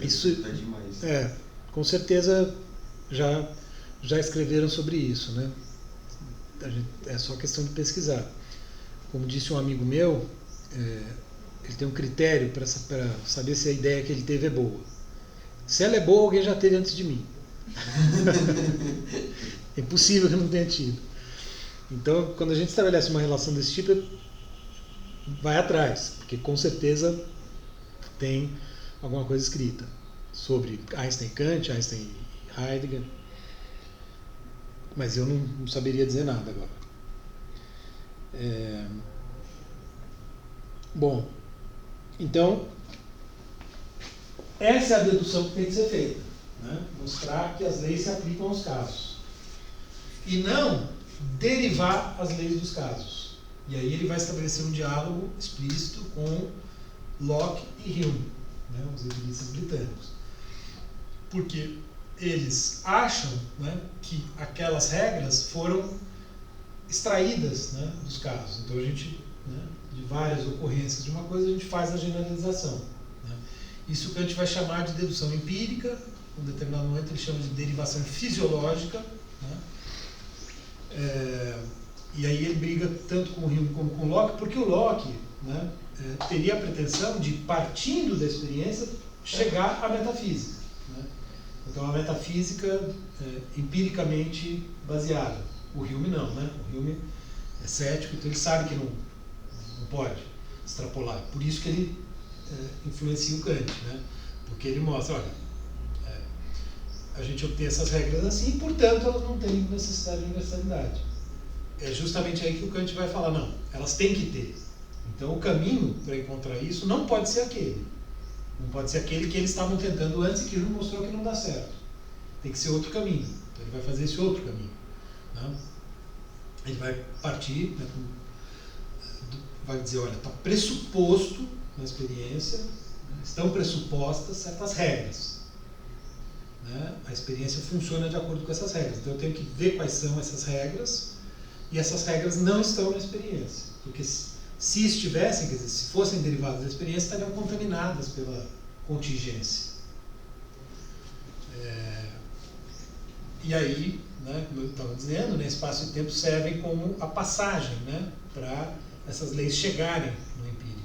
A: isso
B: tá demais.
A: Com certeza já escreveram sobre isso, né? É só questão de pesquisar. Como disse um amigo meu, ele tem um critério para saber se a ideia que ele teve é boa. Se ela é boa, alguém já teve antes de mim. É impossível que eu não tenha tido. Então, quando a gente estabelece uma relação desse tipo, vai atrás, porque com certeza tem alguma coisa escrita sobre Einstein e Kant, Einstein e Heidegger, mas eu não saberia dizer nada agora. Bom, então essa é a dedução que tem que ser feita, né? Mostrar que as leis se aplicam aos casos e não derivar as leis dos casos. E aí ele vai estabelecer um diálogo explícito com Locke e Hume, né, os empiristas britânicos, porque eles acham, né, que aquelas regras foram extraídas, né, dos casos. Então a gente, né, de várias ocorrências de uma coisa, a gente faz a generalização, né? Isso que a gente vai chamar de dedução empírica. Em um determinado momento ele chama de derivação fisiológica, né? E aí ele briga tanto com o Hume como com o Locke, porque o Locke, né, teria a pretensão de, partindo da experiência, chegar à metafísica, né? Então a metafísica empiricamente baseada. O Hume não, né? O Hume é cético, então ele sabe que não pode extrapolar. Por isso que ele influencia o Kant, né? Porque ele mostra, olha, a gente obtém essas regras assim, e, portanto, elas não têm necessidade de universalidade. É justamente aí que o Kant vai falar, não, elas têm que ter. Então, o caminho para encontrar isso não pode ser aquele. Não pode ser aquele que eles estavam tentando antes e que Hume mostrou que não dá certo. Tem que ser outro caminho. Então, ele vai fazer esse outro caminho, né? Ele vai partir, né, vai dizer, olha, está pressuposto na experiência, né, estão pressupostas certas regras, né? A experiência funciona de acordo com essas regras. Então eu tenho que ver quais são essas regras, e essas regras não estão na experiência. Porque se estivessem, quer dizer, se fossem derivadas da experiência, estariam contaminadas pela contingência. E aí, né, como eu estava dizendo, né, espaço e tempo servem como a passagem, né, para essas leis chegarem no empírico.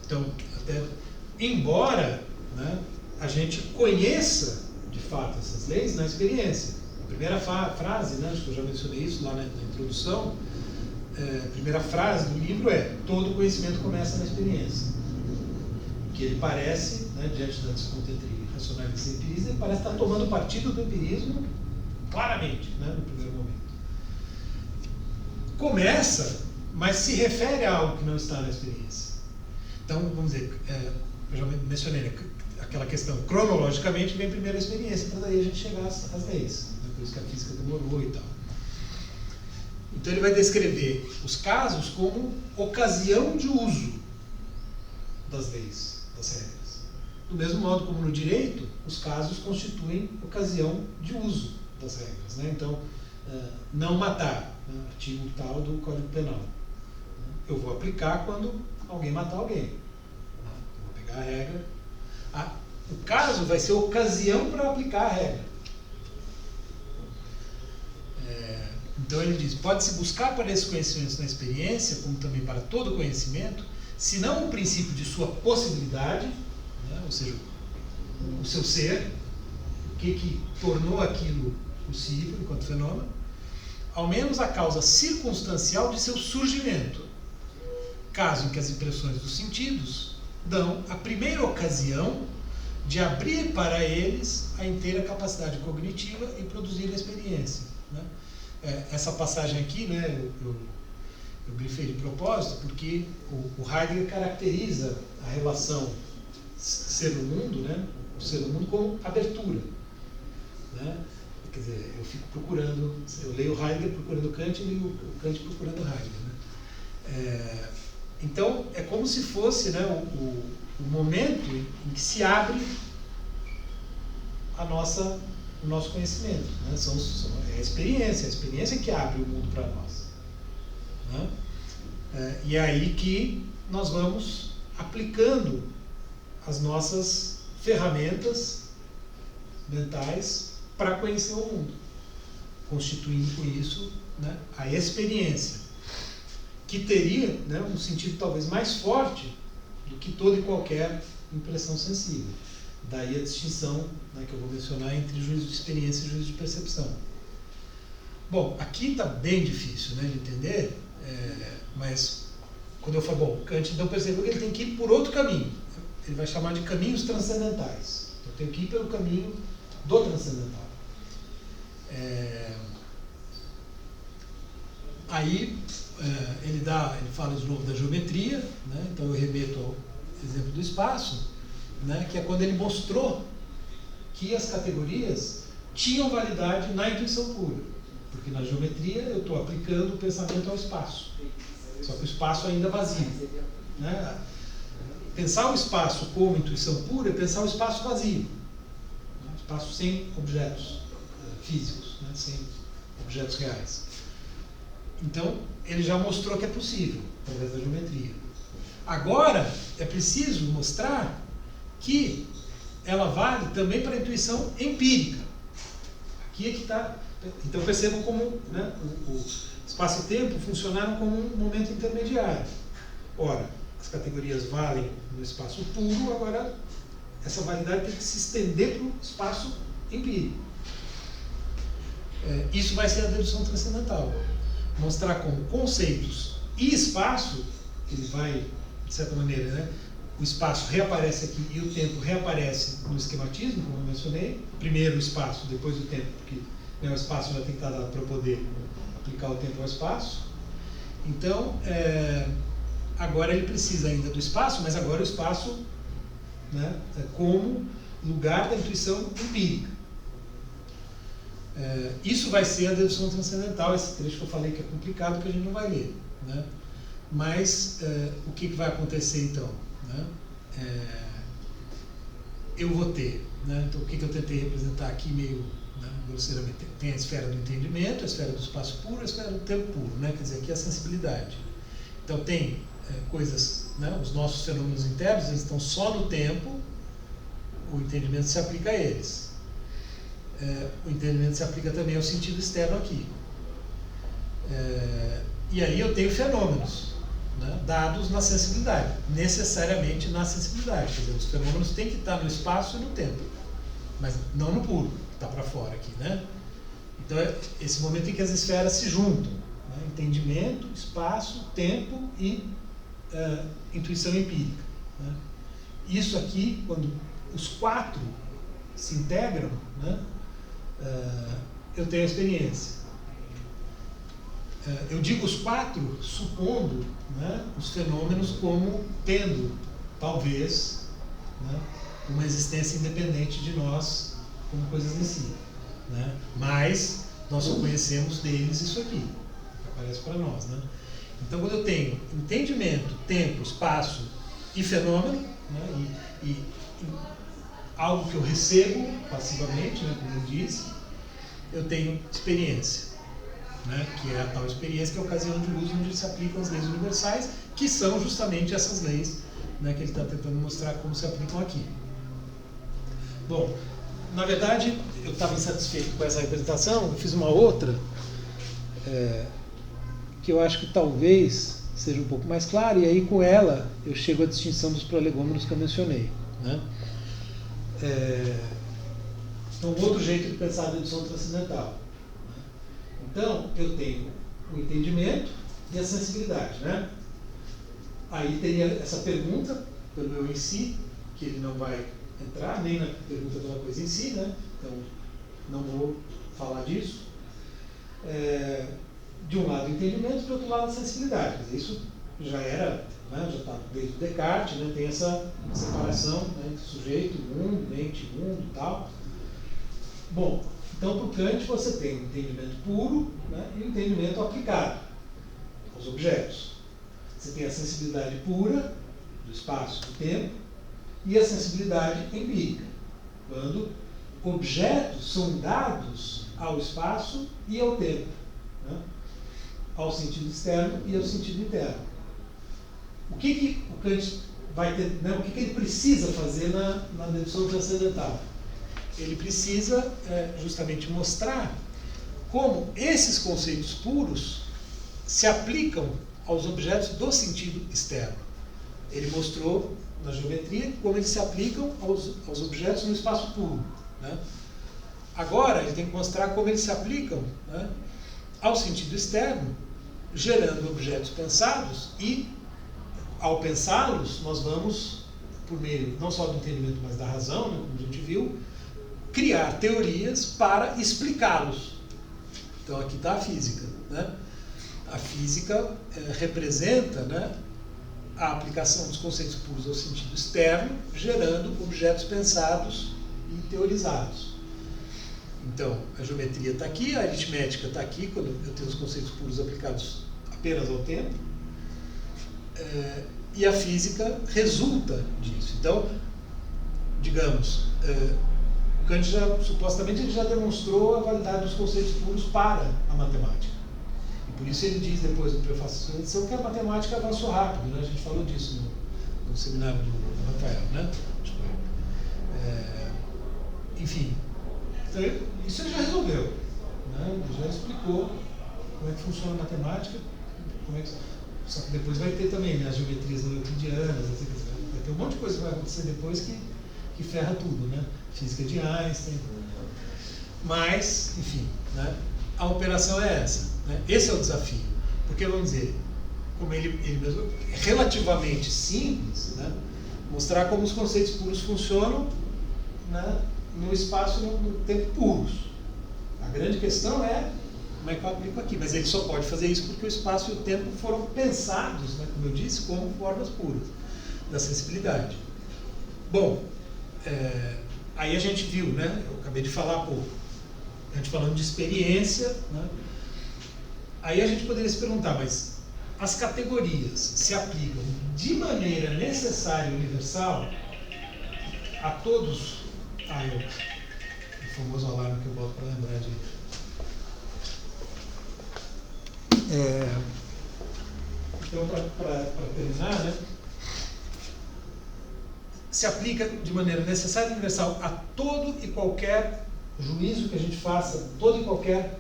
A: Então, até, embora, né, a gente conheça de fato essas leis na experiência. A primeira frase, né, acho que eu já mencionei isso lá na introdução, a primeira frase do livro é: todo conhecimento começa na experiência. Que ele parece, né, diante da disputa entre racionalistas e empiristas, ele parece estar tomando partido do empirismo claramente, né, no primeiro momento. Começa, mas se refere a algo que não está na experiência. Então, vamos dizer, eu já mencionei, né, aquela questão, cronologicamente vem primeiro a experiência, para daí a gente chegar às leis. Por isso que a física demorou e tal. Então ele vai descrever os casos como ocasião de uso das leis, das regras. Do mesmo modo como no direito, os casos constituem ocasião de uso das regras, né? Então, não matar, né? Artigo tal do Código Penal. Eu vou aplicar quando alguém matar alguém. Eu vou pegar a regra. O caso vai ser ocasião para aplicar a regra. Então ele diz, pode-se buscar para esses conhecimentos na experiência, como também para todo conhecimento, se não o princípio de sua possibilidade, né? Ou seja, o seu ser, o que tornou aquilo possível enquanto fenômeno, ao menos a causa circunstancial de seu surgimento, caso em que as impressões dos sentidos dão a primeira ocasião de abrir para eles a inteira capacidade cognitiva e produzir a experiência, né? Essa passagem aqui, né, eu grifei de propósito, porque o Heidegger caracteriza a relação ser no mundo, né, o ser no mundo como abertura, né? Quer dizer, eu fico procurando, eu leio Heidegger procurando Kant e leio o Kant procurando Heidegger, né? Então é como se fosse, né, o momento em que se abre o nosso conhecimento, né? É a experiência que abre o mundo para nós, né? E é aí que nós vamos aplicando as nossas ferramentas mentais para conhecer o mundo, constituindo com isso, né, a experiência, que teria, né, um sentido talvez mais forte do que toda e qualquer impressão sensível. Daí a distinção, né, que eu vou mencionar entre juízo de experiência e juízo de percepção. Bom, aqui está bem difícil, né, de entender, mas quando eu falo, bom, Kant então percebeu que ele tem que ir por outro caminho. Ele vai chamar de caminhos transcendentais. Eu tenho que ir pelo caminho do transcendental. Aí ele fala de novo da geometria, né? Então eu remeto ao exemplo do espaço, né? Que é quando ele mostrou que as categorias tinham validade na intuição pura, porque na geometria eu estou aplicando o pensamento ao espaço, só que o espaço ainda é vazio, né? Pensar o espaço como intuição pura é pensar o espaço vazio, né? Espaço sem objetos físicos, né? Sem objetos reais. Então, ele já mostrou que é possível, através da geometria. Agora, é preciso mostrar que ela vale também para a intuição empírica. Aqui é que está. Então, percebam como, né, o espaço e tempo funcionaram como um momento intermediário. Ora, as categorias valem no espaço puro, agora essa validade tem que se estender para o espaço empírico. Isso vai ser a dedução transcendental. Mostrar como conceitos e espaço, ele vai, de certa maneira, né, o espaço reaparece aqui e o tempo reaparece no esquematismo, como eu mencionei. Primeiro o espaço, depois o tempo, porque, né, o espaço já tem que estar dado para poder aplicar o tempo ao espaço. Então, agora ele precisa ainda do espaço, mas agora o espaço, né, como lugar da intuição empírica. Isso vai ser a dedução transcendental, esse trecho que eu falei que é complicado, que a gente não vai ler, né? Mas o que vai acontecer então, né? Eu vou ter, né? Então o que eu tentei representar aqui meio, né, grosseiramente, tem a esfera do entendimento, a esfera do espaço puro, a esfera do tempo puro, né? Quer dizer, aqui é a sensibilidade. Então tem coisas, né? Os nossos fenômenos internos, eles estão só no tempo, o entendimento se aplica a eles. O entendimento se aplica também ao sentido externo aqui. E aí eu tenho fenômenos, né, dados na sensibilidade, necessariamente na sensibilidade. Quer dizer, os fenômenos têm que estar no espaço e no tempo, mas não no puro, que está para fora aqui, né? Então é esse momento em que as esferas se juntam, né? Entendimento, espaço, tempo e intuição empírica, né? Isso aqui, quando os quatro se integram, né, eu tenho a experiência. Eu digo os quatro supondo, né, os fenômenos como tendo, talvez, né, uma existência independente de nós como coisas em si, né? Mas nós só conhecemos deles isso aqui, a parece para nós, né? Então, quando eu tenho entendimento, tempo, espaço e fenômeno, né, e algo que eu recebo passivamente, né, como eu disse, eu tenho experiência, né, que é a tal experiência que é a ocasião de uso onde se aplicam as leis universais, que são justamente essas leis, né, que ele está tentando mostrar como se aplicam aqui. Bom, na verdade, eu estava insatisfeito com essa representação, eu fiz uma outra, que eu acho que talvez seja um pouco mais clara, e aí com ela eu chego à distinção dos prolegômenos que eu mencionei, né? Então, outro jeito de pensar a dedução transcendental. Então, eu tenho o entendimento e a sensibilidade, né? Aí teria essa pergunta pelo eu em si, que ele não vai entrar nem na pergunta pela coisa em si, né? Então, não vou falar disso. De um lado o entendimento, do outro lado a sensibilidade. Quer dizer, isso já era, né, já está desde o Descartes, né, tem essa separação, né, entre sujeito, mundo, mente, mundo e tal. Bom, então para o Kant você tem o entendimento puro, né, e o entendimento aplicado aos objetos. Você tem a sensibilidade pura do espaço e do tempo e a sensibilidade empírica, quando objetos são dados ao espaço e ao tempo, né, ao sentido externo e ao sentido interno. O que o Kant vai ter, né, o que ele precisa fazer na dedução transcendental? Ele precisa justamente mostrar como esses conceitos puros se aplicam aos objetos do sentido externo. Ele mostrou na geometria como eles se aplicam aos objetos no espaço puro, né? Agora ele tem que mostrar como eles se aplicam, né, ao sentido externo, gerando objetos pensados, e ao pensá-los nós vamos, por meio não só do entendimento, mas da razão, né, como a gente viu, criar teorias para explicá-los. Então aqui está a física, né? A física representa, né, a aplicação dos conceitos puros ao sentido externo, gerando objetos pensados e teorizados. Então, a geometria está aqui, a aritmética está aqui, quando eu tenho os conceitos puros aplicados apenas ao tempo, e a física resulta disso. Então, digamos, o Kant supostamente ele já demonstrou a validade dos conceitos puros para a matemática. E por isso ele diz depois no prefácio da sua edição que a matemática avançou rápido, né? A gente falou disso no seminário do Rafael, né? Enfim, então, isso ele já resolveu, né? Ele já explicou como é que funciona a matemática, só que depois vai ter também, né, as geometrias não euclidianas, vai ter um monte de coisa que vai acontecer depois que ferra tudo, né? Física de Einstein. Mas, enfim, né, a operação é essa, né? Esse é o desafio, porque vamos dizer, como ele mesmo é relativamente simples, né, mostrar como os conceitos puros funcionam, né, no espaço e no tempo puros. A grande questão é como é que eu aplico aqui, mas ele só pode fazer isso porque o espaço e o tempo foram pensados, né, como eu disse, como formas puras da sensibilidade. Bom, aí a gente viu, né, eu acabei de falar há pouco, a gente falando de experiência, né, aí a gente poderia se perguntar, mas as categorias se aplicam de maneira necessária e universal a todos? O famoso alarme que eu boto para lembrar de... Então, para terminar, né, se aplica de maneira necessária e universal a todo e qualquer juízo que a gente faça, todo e qualquer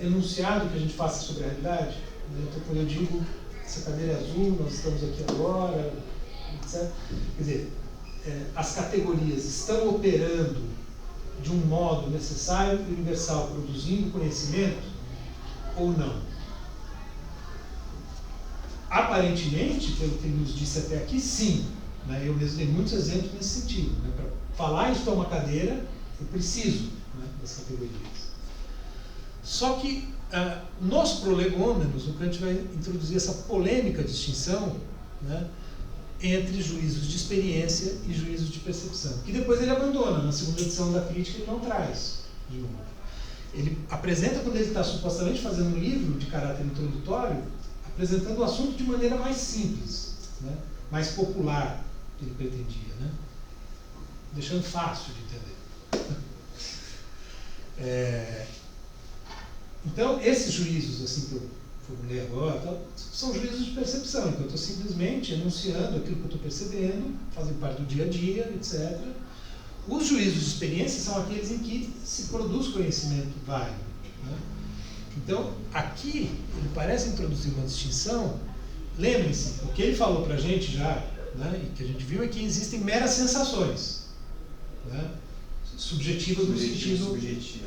A: enunciado que a gente faça sobre a realidade. Então, quando eu digo essa cadeira é azul, nós estamos aqui agora, etc. Quer dizer, as categorias estão operando de um modo necessário e universal, produzindo conhecimento ou não? Aparentemente, pelo que ele nos disse até aqui, sim. Né? Eu mesmo dei muitos exemplos nesse sentido. Né? Para falar isso é uma cadeira, eu preciso, né, das categorias. Só que nos prolegômenos, o Kant vai introduzir essa polêmica distinção, né, entre juízos de experiência e juízos de percepção, que depois ele abandona. Na segunda edição da crítica ele não traz de novo. ele apresenta, quando ele está supostamente fazendo um livro de caráter introdutório, apresentando o assunto de maneira mais simples, né? Mais popular, que ele pretendia, né? Deixando fácil de entender. Então, esses juízos assim, que eu formulei agora, são juízos de percepção, então eu estou simplesmente enunciando aquilo que eu estou percebendo, fazem parte do dia a dia, etc. Os juízos de experiência são aqueles em que se produz conhecimento válido, né? Então, aqui, ele parece introduzir uma distinção. Lembrem-se, o que ele falou para a gente já, né, e que a gente viu, é que existem meras sensações, né, subjetivas no sentido...
B: Subjetivo.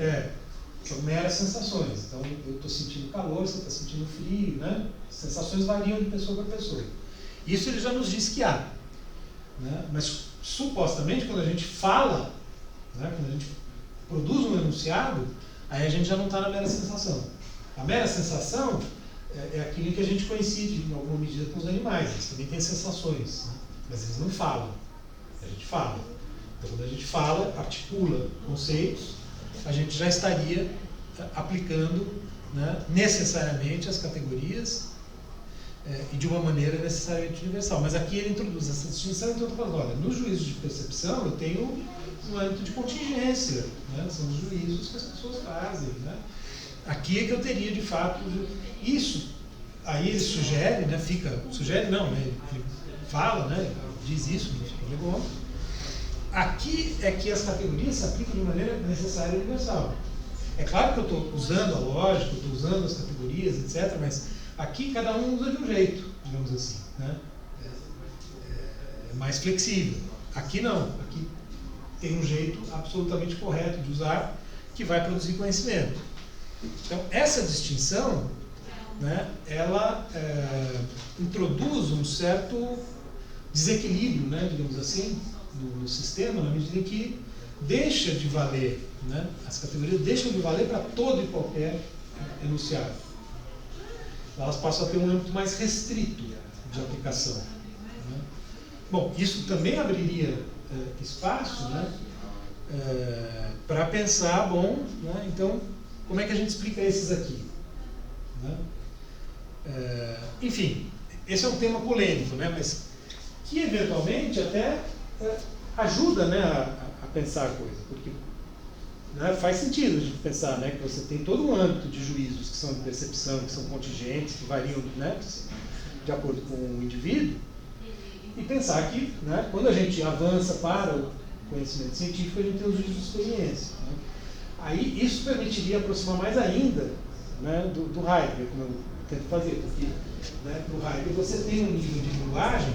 A: São meras sensações. Então, eu estou sentindo calor, você está sentindo frio, né? Sensações variam de pessoa para pessoa. Isso ele já nos diz que há, né? Mas, supostamente, quando a gente fala, né, quando a gente produz um enunciado, aí a gente já não está na mera sensação. A mera sensação é aquilo que a gente coincide, em alguma medida, com os animais. Eles também têm sensações, né? Mas eles não falam. A gente fala. Então, quando a gente fala, articula conceitos, a gente já estaria aplicando, né, necessariamente as categorias e de uma maneira necessariamente universal. Mas aqui ele introduz essa distinção, então eu estou falando, olha, nos juízos de percepção eu tenho um âmbito de contingência, né, são os juízos que as pessoas fazem, né. Aqui é que eu teria, de fato, isso, aí ele sugere, né, sugere não, né, ele fala, né, diz isso no prolegômetro. Aqui é que as categorias se aplicam de maneira necessária e universal. É claro que eu estou usando a lógica, eu estou usando as categorias, etc., mas aqui cada um usa de um jeito, digamos assim, né? É mais flexível. Aqui não, aqui tem um jeito absolutamente correto de usar que vai produzir conhecimento. Então, essa distinção, né, ela introduz um certo desequilíbrio, né, digamos assim, no sistema, na medida em que deixa de valer, né, as categorias deixam de valer para todo e qualquer enunciado. Elas passam a ter um âmbito mais restrito de aplicação, né? Bom, isso também abriria espaço, né, para pensar, bom, né, então, como é que a gente explica esses aqui, né? Enfim, esse é um tema polêmico, né, mas que eventualmente até ajuda, né, a pensar a coisa, porque, né, faz sentido a gente pensar, né, que você tem todo um âmbito de juízos que são de percepção, que são contingentes, que variam, né, de acordo com o indivíduo, e pensar que, né, quando a gente avança para o conhecimento científico, a gente tem os juízos de experiência, né? Aí isso permitiria aproximar mais ainda, né, do Heidegger, como eu tento fazer, porque, né, no Heidegger você tem um nível de linguagem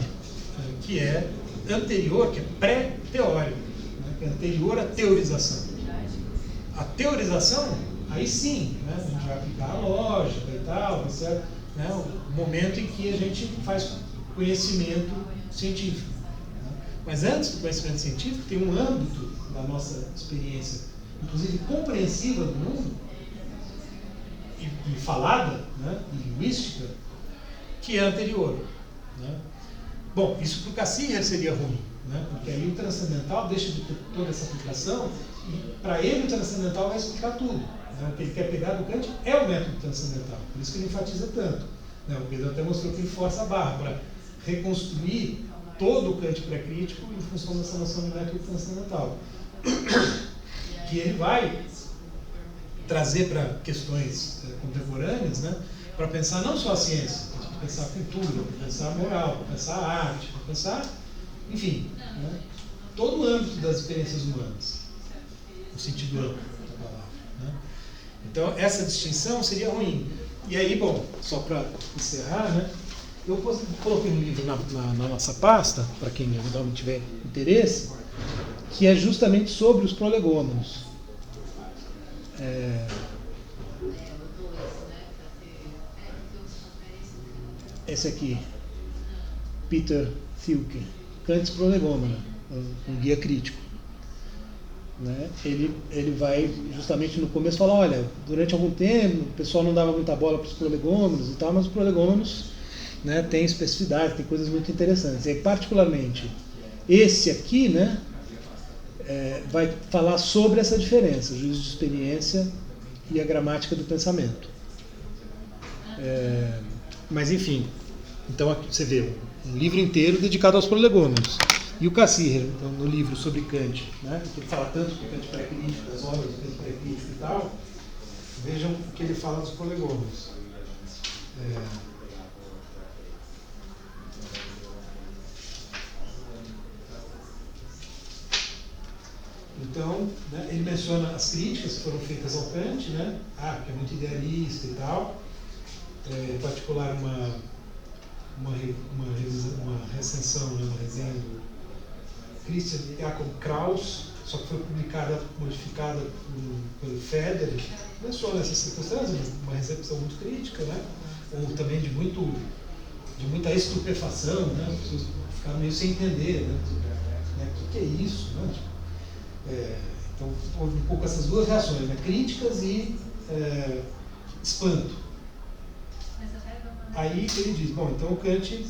A: que é anterior, que é pré-teórico, né, que é anterior à teorização. A teorização, aí sim, né, a gente vai aplicar a lógica e tal, etc., né, o momento em que a gente faz conhecimento científico, né? Mas antes do conhecimento científico tem um âmbito da nossa experiência, inclusive compreensiva do mundo, e falada, né, e linguística, que é anterior, né? Bom, isso para o Cassirer seria ruim, né? Porque aí o transcendental deixa de ter toda essa aplicação e para ele o transcendental vai explicar tudo, né? O que ele quer pegar do Kant é o método transcendental, por isso que ele enfatiza tanto, né? O Pedro até mostrou que ele força a barra para reconstruir todo o Kant pré-crítico em função dessa noção de método transcendental, que ele vai trazer para questões contemporâneas, né? Para pensar não só a ciência, mas para pensar a cultura, para pensar a moral, para pensar a arte, para pensar, enfim, né, todo o âmbito das experiências humanas, no sentido amplo da palavra, né? Então, essa distinção seria ruim. E aí, bom, só para encerrar, né, eu coloquei um livro na nossa pasta, para quem eventualmente tiver interesse, que é justamente sobre os prolegômenos. Esse aqui, Peter Thielke, Kant's Prolegômena, um guia crítico, né? Ele vai justamente no começo falar, olha, durante algum tempo o pessoal não dava muita bola para os prolegômenos e tal, mas os prolegômenos, né, têm especificidade, tem coisas muito interessantes. E aí, particularmente esse aqui, né, vai falar sobre essa diferença, juízo de experiência e a gramática do pensamento. Mas enfim, então aqui você vê um livro inteiro dedicado aos prolegômenos. E o Cassirer, então, no livro sobre Kant, né, que ele fala tanto do Kant pré-crítico, das obras do Kant pré-crítico e tal, vejam o que ele fala dos prolegômenos. Então, né, ele menciona as críticas que foram feitas ao Kant, né, que é muito idealista e tal, em particular uma recensão, né, uma resenha do Christian Jakob Krauss, só que foi publicada, modificada pelo Federer, menciona essas circunstâncias, uma recepção muito crítica, né, ou também de muita estupefação, né, as pessoas ficaram meio sem entender, né, o que é isso, né? Então, houve um pouco essas duas reações, né? Críticas e espanto. Aí ele diz, bom, então o Kant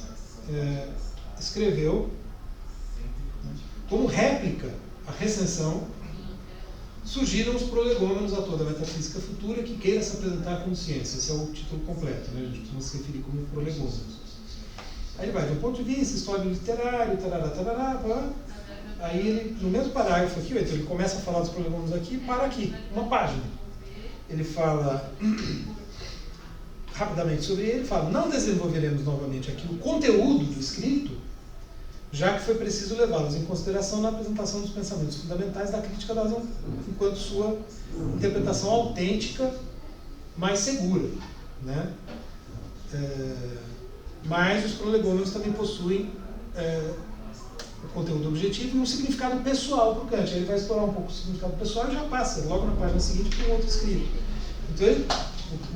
A: escreveu como réplica à recensão, surgiram os prolegômenos a toda a metafísica futura que queira se apresentar como ciência. Esse é o título completo, né? A gente costuma se referir como prolegômenos. Aí ele vai de um ponto de vista, história literário, tarará. Aí ele, no mesmo parágrafo aqui, então ele começa a falar dos prolegômenos aqui e para aqui, uma página. Ele fala rapidamente sobre ele, fala, não desenvolveremos novamente aqui o conteúdo do escrito, já que foi preciso levá-los em consideração na apresentação dos pensamentos fundamentais da crítica da razão, enquanto sua interpretação autêntica mais segura, né? Mas os prolegômenos também possuem o conteúdo objetivo e um significado pessoal para o Kant. Ele vai explorar um pouco o significado pessoal e já passa logo na página seguinte para um outro escrito. Então ele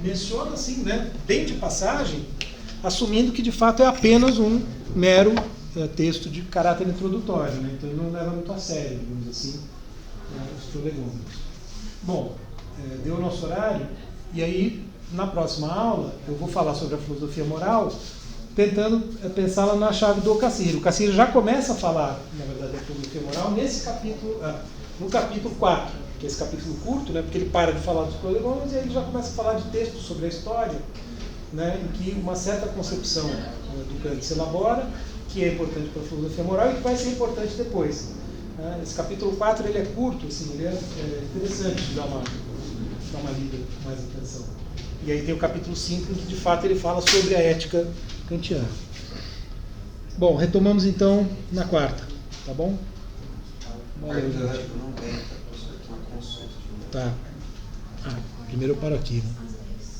A: menciona assim, né, bem de passagem, assumindo que de fato é apenas um mero texto de caráter introdutório, né? Então ele não leva muito a sério, digamos assim, os prolegômenos. Bom, deu o nosso horário, e aí na próxima aula eu vou falar sobre a filosofia moral, tentando pensá-la na chave do Cassirer. O Cassirer já começa a falar, na verdade, da filosofia moral nesse capítulo, no capítulo 4, que é esse capítulo curto, né, porque ele para de falar dos prolegômenos e aí ele já começa a falar de textos sobre a história, né, em que uma certa concepção do Kant se elabora, que é importante para a filosofia moral e que vai ser importante depois. Esse capítulo 4 ele é curto, assim, ele é interessante de dar uma lida com mais atenção. E aí tem o capítulo 5, em que de fato ele fala sobre a ética kantiana. Bom, retomamos então na quarta, tá bom? Valeu, gente. Tá. Primeiro eu paro aqui, né?